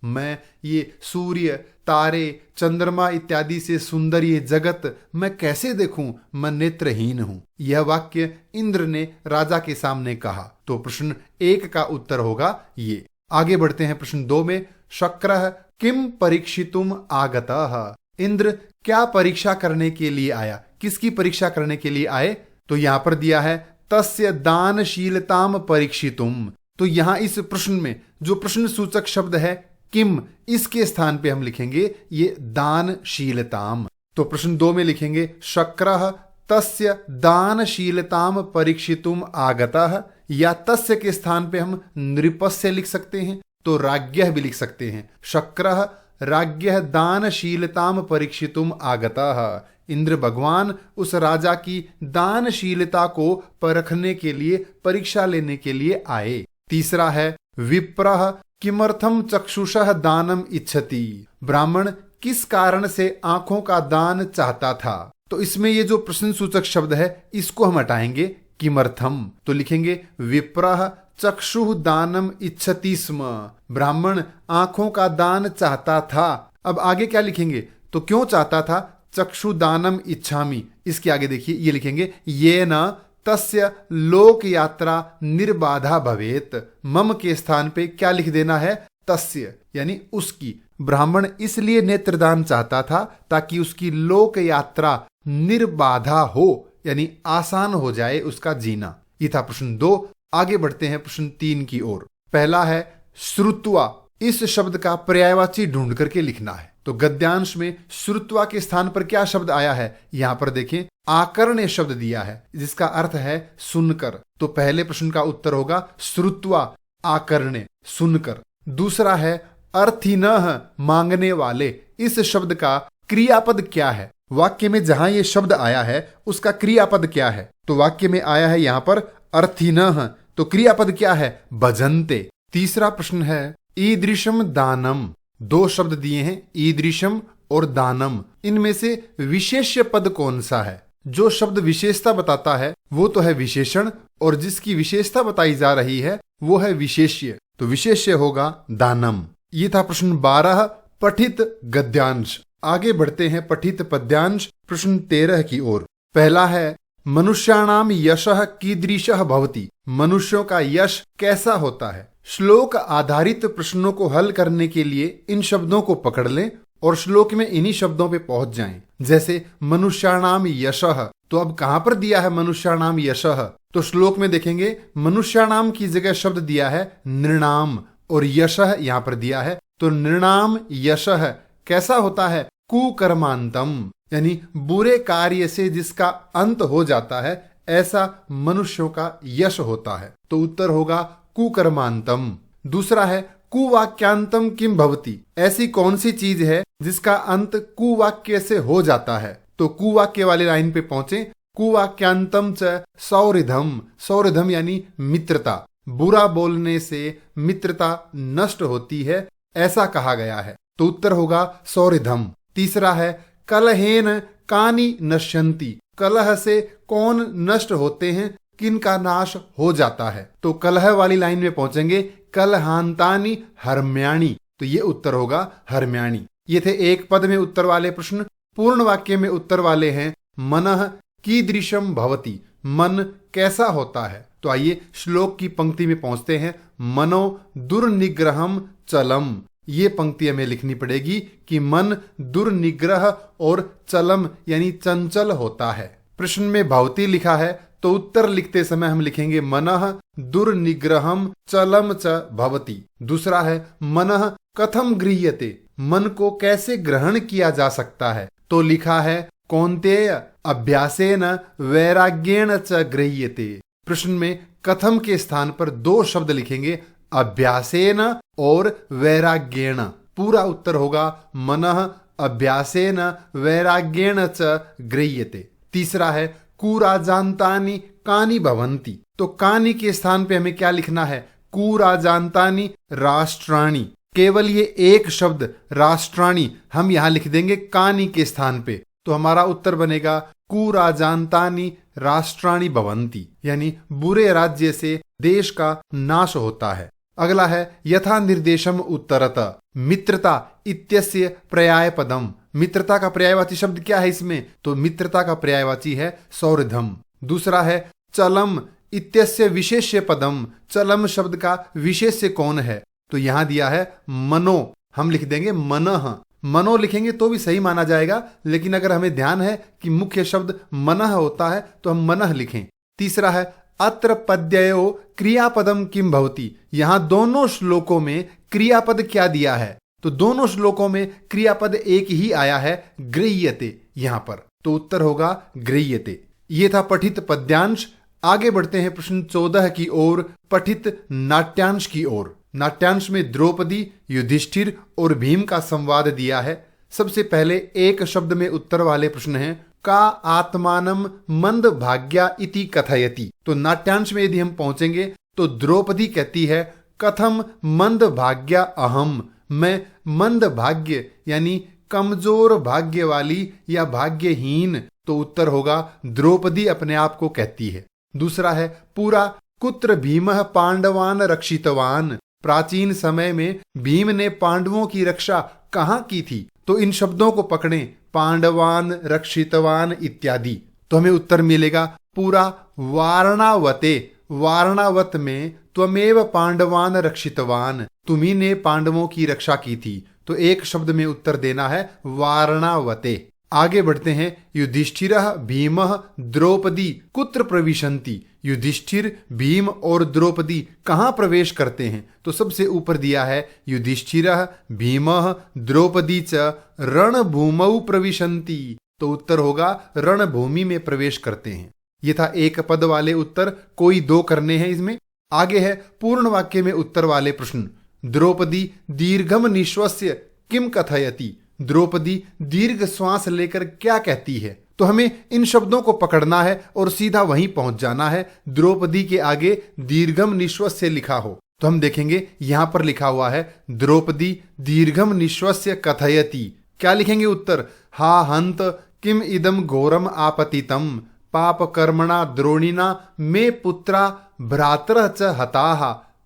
मैं ये सूर्य तारे चंद्रमा इत्यादि से सुंदर ये जगत मैं कैसे देखूं, मैं नेत्रहीन हूं। यह वाक्य इंद्र ने राजा के सामने कहा। तो प्रश्न 1 का उत्तर होगा ये। आगे बढ़ते हैं प्रश्न 2 में। शक्रः किम परीक्षितुम आगतः। इंद्र क्या परीक्षा करने के लिए आया, किसकी परीक्षा करने के लिए आए। तो यहां पर दिया है तस्य दानशीलताम परीक्षितुम। तो यहां इस प्रश्न में जो प्रश्न सूचक शब्द है किम, इसके स्थान पे हम लिखेंगे ये दानशीलताम। तो प्रश्न 2 में लिखेंगे शक्रः तस्य दानशीलताम परीक्षितुम आगतः, या तस्य के स्थान पे हम नृपस्य लिख सकते हैं, तो राज्ञः भी लिख सकते हैं। शक्रः राज्ञः दानशीलताम परीक्षितुम आगतः। इंद्र भगवान उस राजा की दानशीलता को परखने के लिए, परीक्षा लेने के लिए आए। तीसरा है विप्रः किमर्थम चक्षुषः दानम इच्छति। ब्राह्मण किस कारण से आंखों का दान चाहता था। तो इसमें ये जो प्रश्न सूचक शब्द है इसको हम हटाएंगे, किमर्थम। तो लिखेंगे विप्रः चक्षु दानम इच्छति स्म। ब्राह्मण आंखों का दान चाहता था। अब आगे क्या लिखेंगे, तो क्यों चाहता था, चक्षु दानम इच्छामि। इसके आगे देखिए ये लिखेंगे ये न तस्य लोक यात्रा निर्बाधा भवेत। मम के स्थान पे क्या लिख देना है, तस्य, यानी उसकी। ब्राह्मण इसलिए नेत्रदान चाहता था ताकि उसकी लोक यात्रा निर्बाधा हो, यानी आसान हो जाए उसका जीना। ये था प्रश्न 2। आगे बढ़ते हैं प्रश्न 3 की ओर। पहला है श्रुत्वा। इस शब्द का पर्यायवाची ढूंढ करके लिखना है। तो गद्यांश में श्रुत्वा के स्थान पर क्या शब्द आया है, यहां पर देखें आकर्ण्य शब्द दिया है जिसका अर्थ है सुनकर। तो पहले प्रश्न का उत्तर होगा श्रुत्वा आकर्ण्य, सुनकर। दूसरा है अर्थिनः मांगने वाले। इस शब्द का क्रियापद क्या है, वाक्य में जहां ये शब्द आया है उसका क्रियापद क्या है। तो वाक्य में आया है यहां पर अर्थिनः, तो क्रियापद क्या है, भजन्ते। तीसरा प्रश्न है ईदृशम दानम। 2 शब्द दिए हैं, ईदृशम और दानम। इनमें से विशेष्य पद कौन सा है। जो शब्द विशेषता बताता है वो तो है विशेषण, और जिसकी विशेषता बताई जा रही है वो है विशेष्य। तो विशेष्य होगा दानम। ये था प्रश्न 12 पठित गद्यांश। आगे बढ़ते हैं पठित पद्यांश प्रश्न 13 की ओर। पहला है मनुष्याणाम यशः कीदृशः भवति। मनुष्यों का यश कैसा होता है। श्लोक आधारित प्रश्नों को हल करने के लिए इन शब्दों को पकड़ लें और श्लोक में इन्हीं शब्दों पे पहुंच जाएं। जैसे मनुष्याणाम यशः, तो अब कहां पर दिया है मनुष्याणाम यशः, तो श्लोक में देखेंगे मनुष्याणाम की जगह शब्द दिया है नृणाम, और यशः यहां पर दिया है। तो नृणाम यशः कैसा होता है, कुकर्मांतम, यानी बुरे कार्य से जिसका अंत हो जाता है ऐसा मनुष्यों का यश होता है। तो उत्तर होगा कुकर्मांतम। दूसरा है कुवाक्यांतम किम भवति। ऐसी कौन सी चीज है जिसका अंत कुवाक्य से हो जाता है। तो कुवाक्य वाले लाइन पे पहुंचे। कुवाक्यांतम च सौहृदम। सौहृदम यानी मित्रता। बुरा बोलने से मित्रता नष्ट होती है ऐसा कहा गया है। तो उत्तर होगा सौहृदम। तीसरा है कलहेन कानि नश्यन्ति। कलह से कौन नष्ट होते हैं, किनका नाश हो जाता है। तो कलह वाली लाइन में पहुंचेंगे कलहांतानि हर्म्याणि। तो ये उत्तर होगा हर्म्याणि। ये थे एक पद में उत्तर वाले प्रश्न। पूर्ण वाक्य में उत्तर वाले हैं मनः कीदृशम भवति, मन कैसा होता है। तो आइए श्लोक की पंक्ति में पहुंचते हैं। मनो दुर्निग्रहम चलम, ये पंक्ति हमें लिखनी पड़ेगी कि मन दुर्निग्रह और चलम यानी चंचल होता है। प्रश्न में भवति लिखा है तो उत्तर लिखते समय हम लिखेंगे मनः दुर्निग्रहम चलम च भवति। दूसरा है मनः कथम गृह्यते, मन को कैसे ग्रहण किया जा सकता है। तो लिखा है कौन्तेय अभ्यासेन वैराग्येण च गृह्यते। प्रश्न में कथम के स्थान पर दो शब्द लिखेंगे, अभ्यासेन और वैराग्येण। पूरा उत्तर होगा मनः अभ्यासेन वैराग्येण च गृह्यते। तीसरा है कुराजान्तानि कानि भवन्ति। तो कानि के स्थान पे हमें क्या लिखना है, कुराजान्तानि राष्ट्राणि। केवल ये एक शब्द राष्ट्राणि हम यहां लिख देंगे कानि के स्थान पे, तो हमारा उत्तर बनेगा कुराजान्तानि राष्ट्राणि भवन्ति, यानी बुरे राज्य से देश का नाश होता है। अगला है यथा निर्देशम उत्तरत मित्रता इत्यस्य पर्याय पदम। मित्रता का पर्यायवाची शब्द क्या है इसमें, तो मित्रता का पर्यायवाची है सौहृदम। दूसरा है चलम इत्यस्य विशेष्य पदम। चलम शब्द का विशेष्य कौन है, तो यहां दिया है मनो, हम लिख देंगे मनः। मनो लिखेंगे तो भी सही माना जाएगा, लेकिन अगर हमें ध्यान है कि मुख्य शब्द मनः होता है तो हम मनः लिखें। तीसरा है अत्र पद्ययो क्रियापदम किम भवति। यहां दोनों श्लोकों में क्रियापद क्या दिया है, तो दोनों श्लोकों में क्रियापद एक ही आया है, गृह्यते यहां पर, तो उत्तर होगा गृह्यते। ये था पठित पद्यांश। आगे बढ़ते हैं प्रश्न 14 की ओर, पठित नाट्यांश की ओर। नाट्यांश में द्रौपदी, युधिष्ठिर और भीम का संवाद दिया है। सबसे पहले एक शब्द में उत्तर वाले प्रश्न हैं, का आत्मानम मंद भाग्या इति कथयति। तो नाट्यांश में यदि हम पहुंचेंगे तो द्रौपदी कहती है कथम मंद भाग्या अहम, मैं मंद भाग्य यानी कमजोर भाग्य वाली या भाग्यहीन, तो उत्तर होगा द्रौपदी अपने आप को कहती है। दूसरा है पूरा कुत्र भीमः पांडवान रक्षितवान। प्राचीन समय में भीम ने पांडवों की रक्षा कहाँ की थी, तो इन शब्दों को पकड़ें, पांडवान रक्षितवान इत्यादि, तो हमें उत्तर मिलेगा पूरा वारणावते। वारणावत में त्वमेव पांडवान रक्षितवान, तुम्ही ने पांडवों की रक्षा की थी, तो एक शब्द में उत्तर देना है वारणावते। आगे बढ़ते हैं। युधिष्ठिरः भीमः द्रौपदी कुत्र प्रविशन्ति। युधिष्ठिर, भीम और द्रौपदी कहाँ प्रवेश करते हैं, तो सबसे ऊपर दिया है युधिष्ठिरः भीमः द्रौपदी च रणभूमौ प्रविशन्ति, तो उत्तर होगा रणभूमि में प्रवेश करते हैं। ये था एक पद वाले उत्तर, कोई दो करने हैं इसमें। आगे है पूर्ण वाक्य में उत्तर वाले प्रश्न। द्रौपदी दीर्घम निश्वस्य किम कथयति। द्रौपदी दीर्घ श्वास लेकर क्या कहती है, तो हमें इन शब्दों को पकड़ना है और सीधा वहीं पहुंच जाना है। द्रौपदी के आगे दीर्घम निश्वस्य लिखा हो तो हम देखेंगे यहां पर लिखा हुआ है द्रौपदी दीर्घम निश्वस्य कथयति। क्या लिखेंगे उत्तर, हा हंत किम इदम घोरम आपतितम पाप कर्मणा द्रोणिना मे पुत्रा भ्रातरः च हताः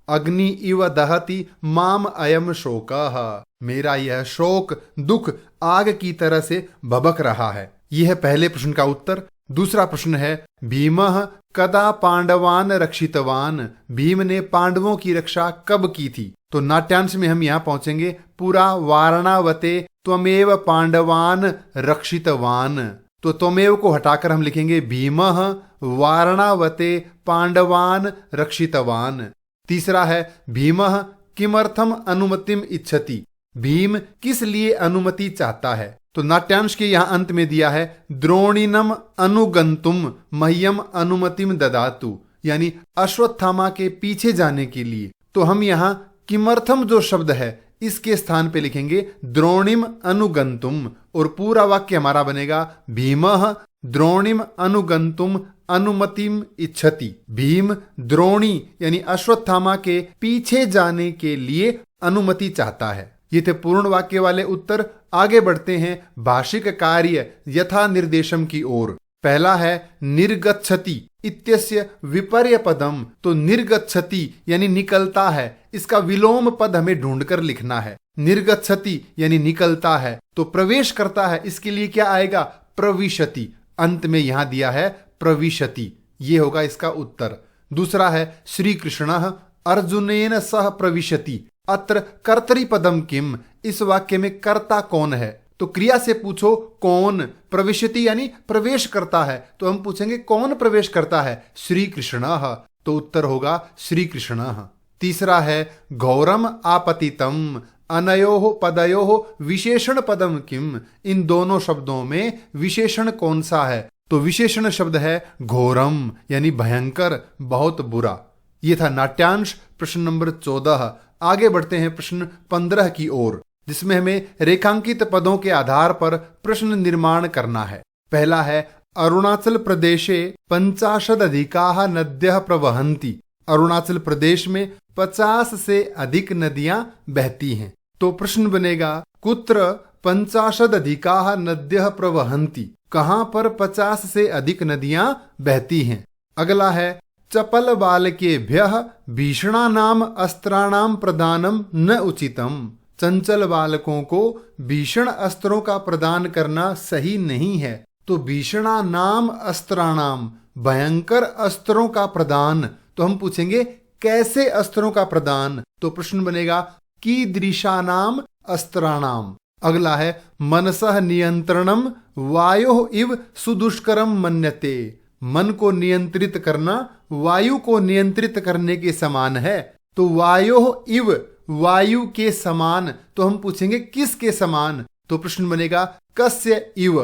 अग्नि इव दहति माम अयम शोकः। मेरा यह शोक दुख आग की तरह से भभक रहा है। यह है पहले प्रश्न का उत्तर। दूसरा प्रश्न है भीमः कदा पांडवान रक्षितवान। भीम ने पांडवों की रक्षा कब की थी, तो नाट्यांश में हम यहां पहुंचेंगे पूरा वारणावते त्वमेव पांडवान रक्षितवान, तो त्वमेव को हटाकर हम लिखेंगे भीमः वारणावते पांडवान रक्षितवान। तीसरा है भीमः किमर्थम अनुमतिम इच्छति। भीम किस लिए अनुमति चाहता है, तो नाट्यांश के यहां अंत में दिया है द्रोणिनम अनुगंतुम मह्यम अनुमतिम ददातु, यानी अश्वत्थामा के पीछे जाने के लिए। तो हम यहां किमर्थम जो शब्द है इसके स्थान पे लिखेंगे द्रोणिम अनुगंतुम, और पूरा वाक्य हमारा बनेगा भीमः द्रोणिम अनुगंतुम अनुमतिम इच्छति। भीम द्रोणी यानी अश्वत्थामा के पीछे जाने के लिए अनुमति चाहता है। ये थे पूर्ण वाक्य वाले उत्तर। आगे बढ़ते हैं भाषिक कार्य यथा निर्देशम की ओर। पहला है निर्गच्छति इत्यस्य विपर्य पदम। तो निर्गच्छति यानी निकलता है, इसका विलोम पद हमें ढूंढकर लिखना है। निर्गच्छति यानी निकलता है, तो प्रवेश करता है, इसके लिए क्या आएगा प्रविशति। अंत में यहां दिया है प्रविशति, ये होगा इसका उत्तर। दूसरा है श्री कृष्णः अर्जुनेन सह प्रविशति अत्र कर्तरिपदम किम, इस वाक्य में कर्ता कौन है? तो क्रिया से पूछो कौन, प्रविशति यानी प्रवेश करता है, तो हम पूछेंगे कौन प्रवेश करता है? श्री कृष्णः, तो उत्तर होगा श्री कृष्णः। तीसरा है घोरम आपतितम अनयोः पदयोः विशेषण पदम किम, इन दोनों शब्दों में विशेषण कौन सा है? तो विशेषण शब्द है घोरम यानी भयंकर, बहुत बुरा। ये था नाट्यांश प्रश्न नंबर 14। आगे बढ़ते हैं प्रश्न 15 की ओर, जिसमें हमें रेखांकित पदों के आधार पर प्रश्न निर्माण करना है। पहला है अरुणाचल प्रदेशे 50 नद्यः प्रवहन्ति, अरुणाचल प्रदेश में 50 से अधिक नदियां बहती हैं। तो प्रश्न बनेगा कुत्र 50 नद्यः प्रवहन्ति, कहां पर 50 से अधिक नदियां बहती हैं। अगला है चपल बालकेभ्यः भीषणानाम अस्त्राणाम प्रदानम न उचितम, चंचल बालकों को भीषण अस्त्रों का प्रदान करना सही नहीं है। तो भीषणानाम अस्त्राणाम, भयंकर अस्त्रों का प्रदान, तो हम पूछेंगे कैसे अस्त्रों का प्रदान? तो प्रश्न बनेगा कीदृशानाम अस्त्राणाम। अगला है मनसः नियंत्रणम वायोः इव सुदुष्करम मन्यते, मन को नियंत्रित करना वायु को नियंत्रित करने के समान है। तो वायोः इव, वायु के समान, तो हम पूछेंगे किसके समान? तो प्रश्न बनेगा कस्य इव।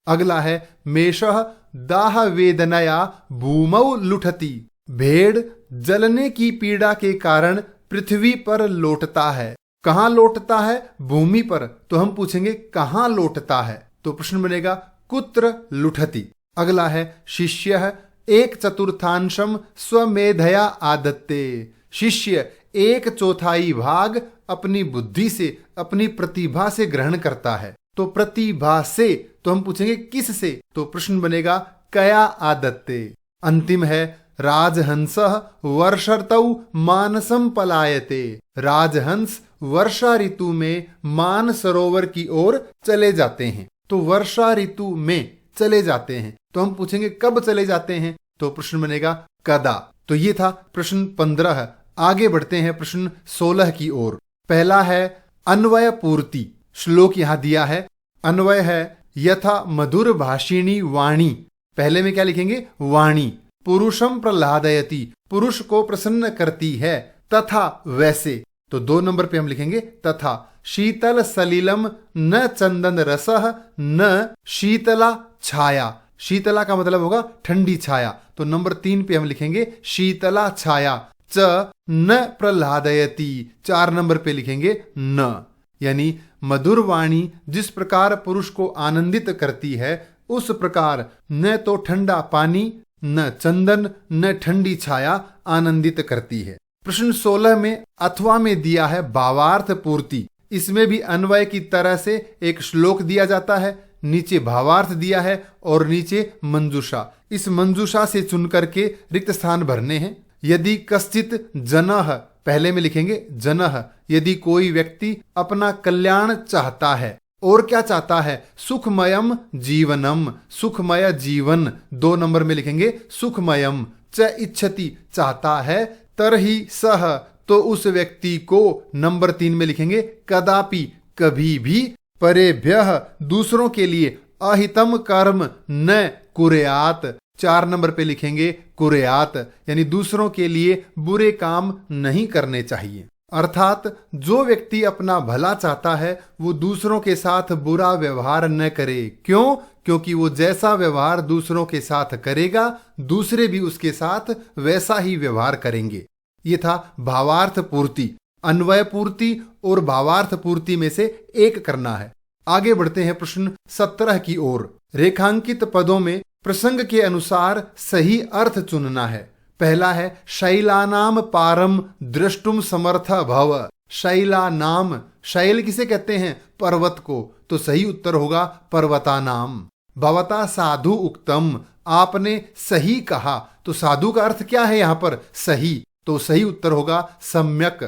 अगला है मेषः दाह वेदनया भूमौ लुठति, भेड़ जलने की पीड़ा के कारण पृथ्वी पर लौटता है। कहां लौटता है? भूमि पर, तो हम पूछेंगे कहां लौटता है? तो प्रश्न बनेगा कुत्र लुठति। अगला है शिष्यः 1/4 स्वमेधया आदत्ते, शिष्य 1/4 भाग अपनी बुद्धि से, अपनी प्रतिभा से ग्रहण करता है। तो प्रतिभा से, तो हम पूछेंगे किस से? तो प्रश्न बनेगा कया आदत्ते। अंतिम है राजहंसः वर्षर्तौ मानसम पलायते, राजहंस वर्षा ऋतु में मानसरोवर की ओर चले जाते हैं। तो वर्षा ऋतु में चले जाते हैं, तो हम पूछेंगे कब चले जाते हैं? तो प्रश्न बनेगा कदा। तो ये था प्रश्न 15। आगे बढ़ते हैं प्रश्न 16 की ओर। पहला है अन्वय पूर्ति, श्लोक यहां दिया है। अन्वय है यथा मधुर भाषिणी वाणी, पहले में क्या लिखेंगे? वाणी। पुरुषम प्रह्लादयति, पुरुष को प्रसन्न करती है। तथा वैसे, तो 2 नंबर पे हम लिखेंगे तथा। शीतल सलिलम न चंदन रसः न शीतला छाया, शीतला का मतलब होगा ठंडी छाया, तो नंबर 3 पे हम लिखेंगे शीतला छाया। च न प्रह्लादयति, 4 नंबर पे लिखेंगे न, यानी मधुर वाणी जिस प्रकार पुरुष को आनंदित करती है, उस प्रकार न तो ठंडा पानी, न चंदन, न ठंडी छाया आनंदित करती है। प्रश्न 16 में अथवा में दिया है भावार्थ पूर्ति, इसमें भी अन्वय की तरह से एक श्लोक दिया जाता है, नीचे भावार्थ दिया है और नीचे मंजूषा। इस मंजूषा से चुन करके रिक्त स्थान भरने हैं। यदि कश्चित जनः, पहले में लिखेंगे जनः, यदि कोई व्यक्ति अपना कल्याण चाहता है, और क्या चाहता है? सुखमयम जीवनम, सुखमय जीवन, 2 नंबर में लिखेंगे सुखमयम। च इच्छति, चाहता है। तरहि सह, तो उस व्यक्ति को नंबर 3 में लिखेंगे कदापि, कभी भी। परेभ्यः, दूसरों के लिए। अहितम कर्म न कुर्यात, 4 नंबर पे लिखेंगे कुर्यात, यानी दूसरों के लिए बुरे काम नहीं करने चाहिए। अर्थात जो व्यक्ति अपना भला चाहता है वो दूसरों के साथ बुरा व्यवहार न करे। क्यों? क्योंकि वो जैसा व्यवहार दूसरों के साथ करेगा, दूसरे भी उसके साथ वैसा ही व्यवहार करेंगे। ये था भावार्थ पूर्ति। अन्वय पूर्ति और भावार्थ पूर्ति में से एक करना है। आगे बढ़ते हैं प्रश्न 17 की ओर। रेखांकित पदों में प्रसंग के अनुसार सही अर्थ चुनना है। पहला है शैलानाम पारम द्रष्टुम समर्थ भव। शैला नाम, शैल किसे कहते हैं? पर्वत को, तो सही उत्तर होगा पर्वतानाम। भवता साधु उक्तम, आपने सही कहा, तो साधु का अर्थ क्या है यहाँ पर? सही, तो सही उत्तर होगा सम्यक।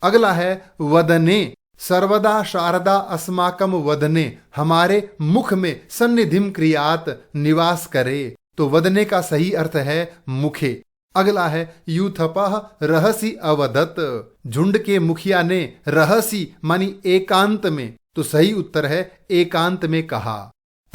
अगला है वदने, सर्वदा शारदा अस्माकम वदने, हमारे मुख में सन्निधिम क्रियात, निवास करे। तो वदने का सही अर्थ है मुखे। अगला है यूथपः रहसी अवदत, झुंड के मुखिया ने रहसी मानी एकांत में, तो सही उत्तर है एकांत में कहा।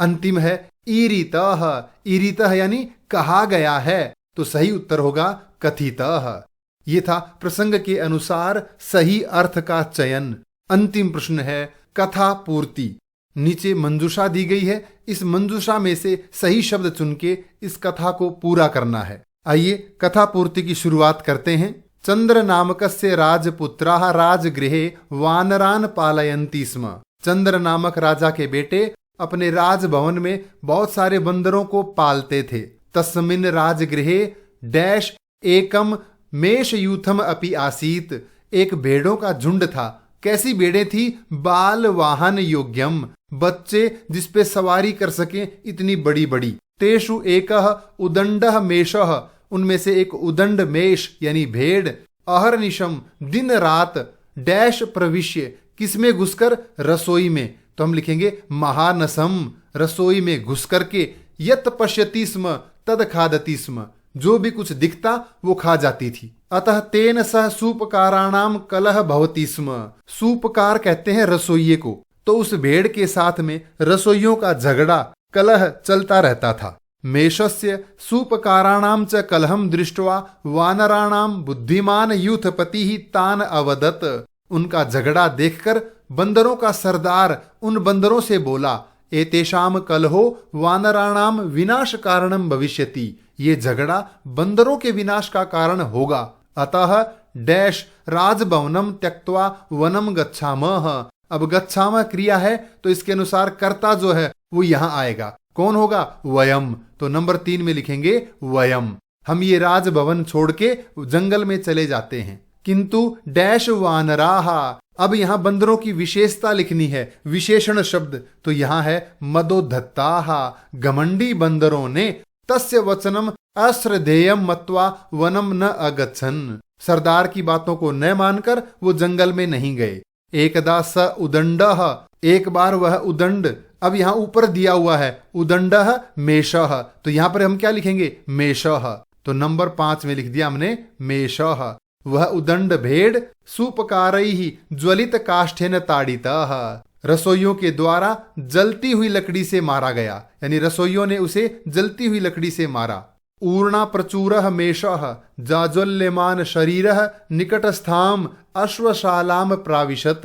अंतिम है ईरितः, ईरितः यानी कहा गया है, तो सही उत्तर होगा कथितः। ये था प्रसंग के अनुसार सही अर्थ का चयन। अंतिम प्रश्न है कथा पूर्ति। नीचे मंजूषा दी गई है, इस मंजूषा में से सही शब्द चुन के इस कथा को पूरा करना है। आइए कथा पूर्ति की शुरुआत करते हैं। चंद्र नामकस्य राजपुत्राः राजगृहे वानरान पालयन्ति स्म। चंद्र नामक राजा के बेटे अपने राजभवन में बहुत सारे बंदरों को पालते थे। तस्मिन् राजगृहे डैश एकम मेषयूथम अपि आसीत, एक भेड़ों का झुंड था। कैसी भेड़ें थी? बाल वाहन योग्यम, बच्चे जिस पे सवारी कर सके इतनी बड़ी बड़ी। तेषु एकः उदंडः मेषः, उनमें से एक उदंड मेष यानी भेड़ अहर्निशम दिन रात डैश प्रविश्य, किसमें घुसकर? रसोई में। तो हम लिखेंगे महानसम, रसोई में घुस करके, यत पश्यति स्म तद खादति स्म, जो भी कुछ दिखता वो खा जाती थी। अतः तेन सह सूपकाराणाम कलह भवति स्म, सूपकार कहते हैं रसोइये को। तो उस भेड़ के साथ में रसोइयों का झगड़ा कलह चलता रहता था। मेषस्य सूपकाराणाम च कलहम दृष्ट्वा वानराणाम बुद्धिमान यूथपति ही तान अवदत, उनका झगड़ा देखकर बंदरों का सरदार उन बंदरों से बोला, एतेषाम कलहो वानराणाम विनाश कारणम भविष्यति, ये झगड़ा बंदरों के विनाश का कारण होगा। अतः डैश राजभवनम त्यक्त्वा वनम गच्छामः, अब गच्छामः क्रिया है तो इसके अनुसार कर्ता जो है वो यहां आएगा। कौन होगा? वयम। तो नंबर 3 में लिखेंगे वयम, हम ये राजभवन छोड़ के जंगल में चले जाते हैं। किंतु डैश वानराहा, अब यहां बंदरों की विशेषता लिखनी है, विशेषण शब्द। तो यहां है मदोद्धताहा, घमंडी बंदरों ने तस्य वचनम अश्रद्धेयम मत्वा वनम न अगच्छन, सरदार की बातों को न मानकर वो जंगल में नहीं गए। एकदा स उदंडः, एक बार वह उदंड, अब यहां ऊपर दिया हुआ है उदंडः मेषः, तो यहां पर हम क्या लिखेंगे? मेषः। तो नंबर 5 में लिख दिया हमने मेषः। वह उदंड भेड़ सूपकारैः ज्वलित काष्ठेन ताड़ितः, रसोइयों के द्वारा जलती हुई लकड़ी से मारा गया, यानी रसोइयों ने उसे जलती हुई लकड़ी से मारा। ऊर्णा प्रचुरः मेषः जाज्वल्यमान शरीरः निकटस्थाम अश्वशालाम प्राविशत,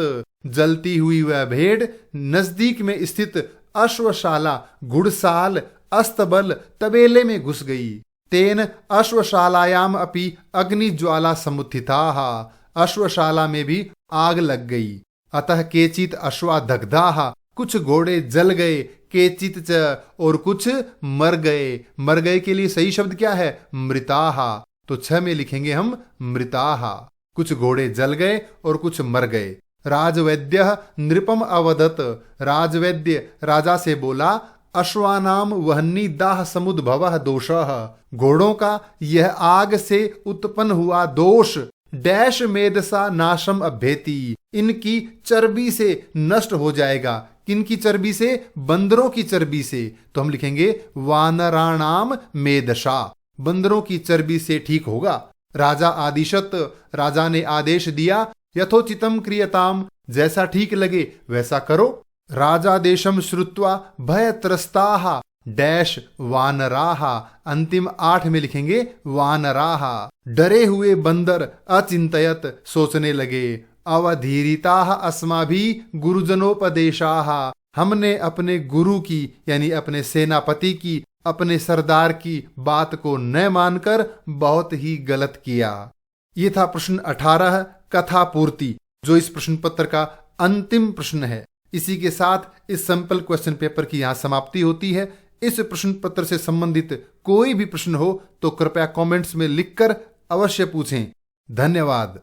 जलती हुई वह भेड़ नजदीक में स्थित अश्वशाला घुड़साल अस्तबल तबेले में घुस गई। तेन अश्वशालायाम अपि अग्नि ज्वाला समुत्थिताः, अश्वशाला में भी आग लग गई। अतः केचित अश्वा दग्धाः, कुछ घोड़े जल गए, केचित च, और कुछ मर गए। मर गए के लिए सही शब्द क्या है? मृताः। तो 6 में लिखेंगे हम मृताः, कुछ घोड़े जल गए और कुछ मर गए। राजवैद्यः नृपम अवदत, राजवैद्य राजा से बोला, अश्वानाम वहन्नी दाह समुद्भवः दोषः, घोड़ों का यह आग से उत्पन्न हुआ दोष डैश मेदसा नाशम अभ्येति, इनकी चर्बी से नष्ट हो जाएगा। किनकी चर्बी से? बंदरों की चर्बी से। तो हम लिखेंगे वानराणाम मेदशा, बंदरों की चर्बी से ठीक होगा। राजा आदिशत, राजा ने आदेश दिया, यथोचितम क्रियताम, जैसा ठीक लगे वैसा करो। राजादेशम श्रुत्वा भयत्रस्ताः डैश वानराः, अंतिम 8 में लिखेंगे वानराः, डरे हुए बंदर अचिंतयत सोचने लगे, अवधीरिताः अस्माभिः गुरुजनोपदेशाः, हमने अपने गुरु की यानी अपने सेनापति की, अपने सरदार की बात को न मानकर बहुत ही गलत किया। ये था प्रश्न 18 कथा पूर्ति, जो इस प्रश्न पत्र का अंतिम प्रश्न है। इसी के साथ इस सैंपल क्वेश्चन पेपर की यहाँ समाप्ति होती है। इस प्रश्न पत्र से संबंधित कोई भी प्रश्न हो तो कृपया कमेंट्स में लिखकर अवश्य पूछें। धन्यवाद।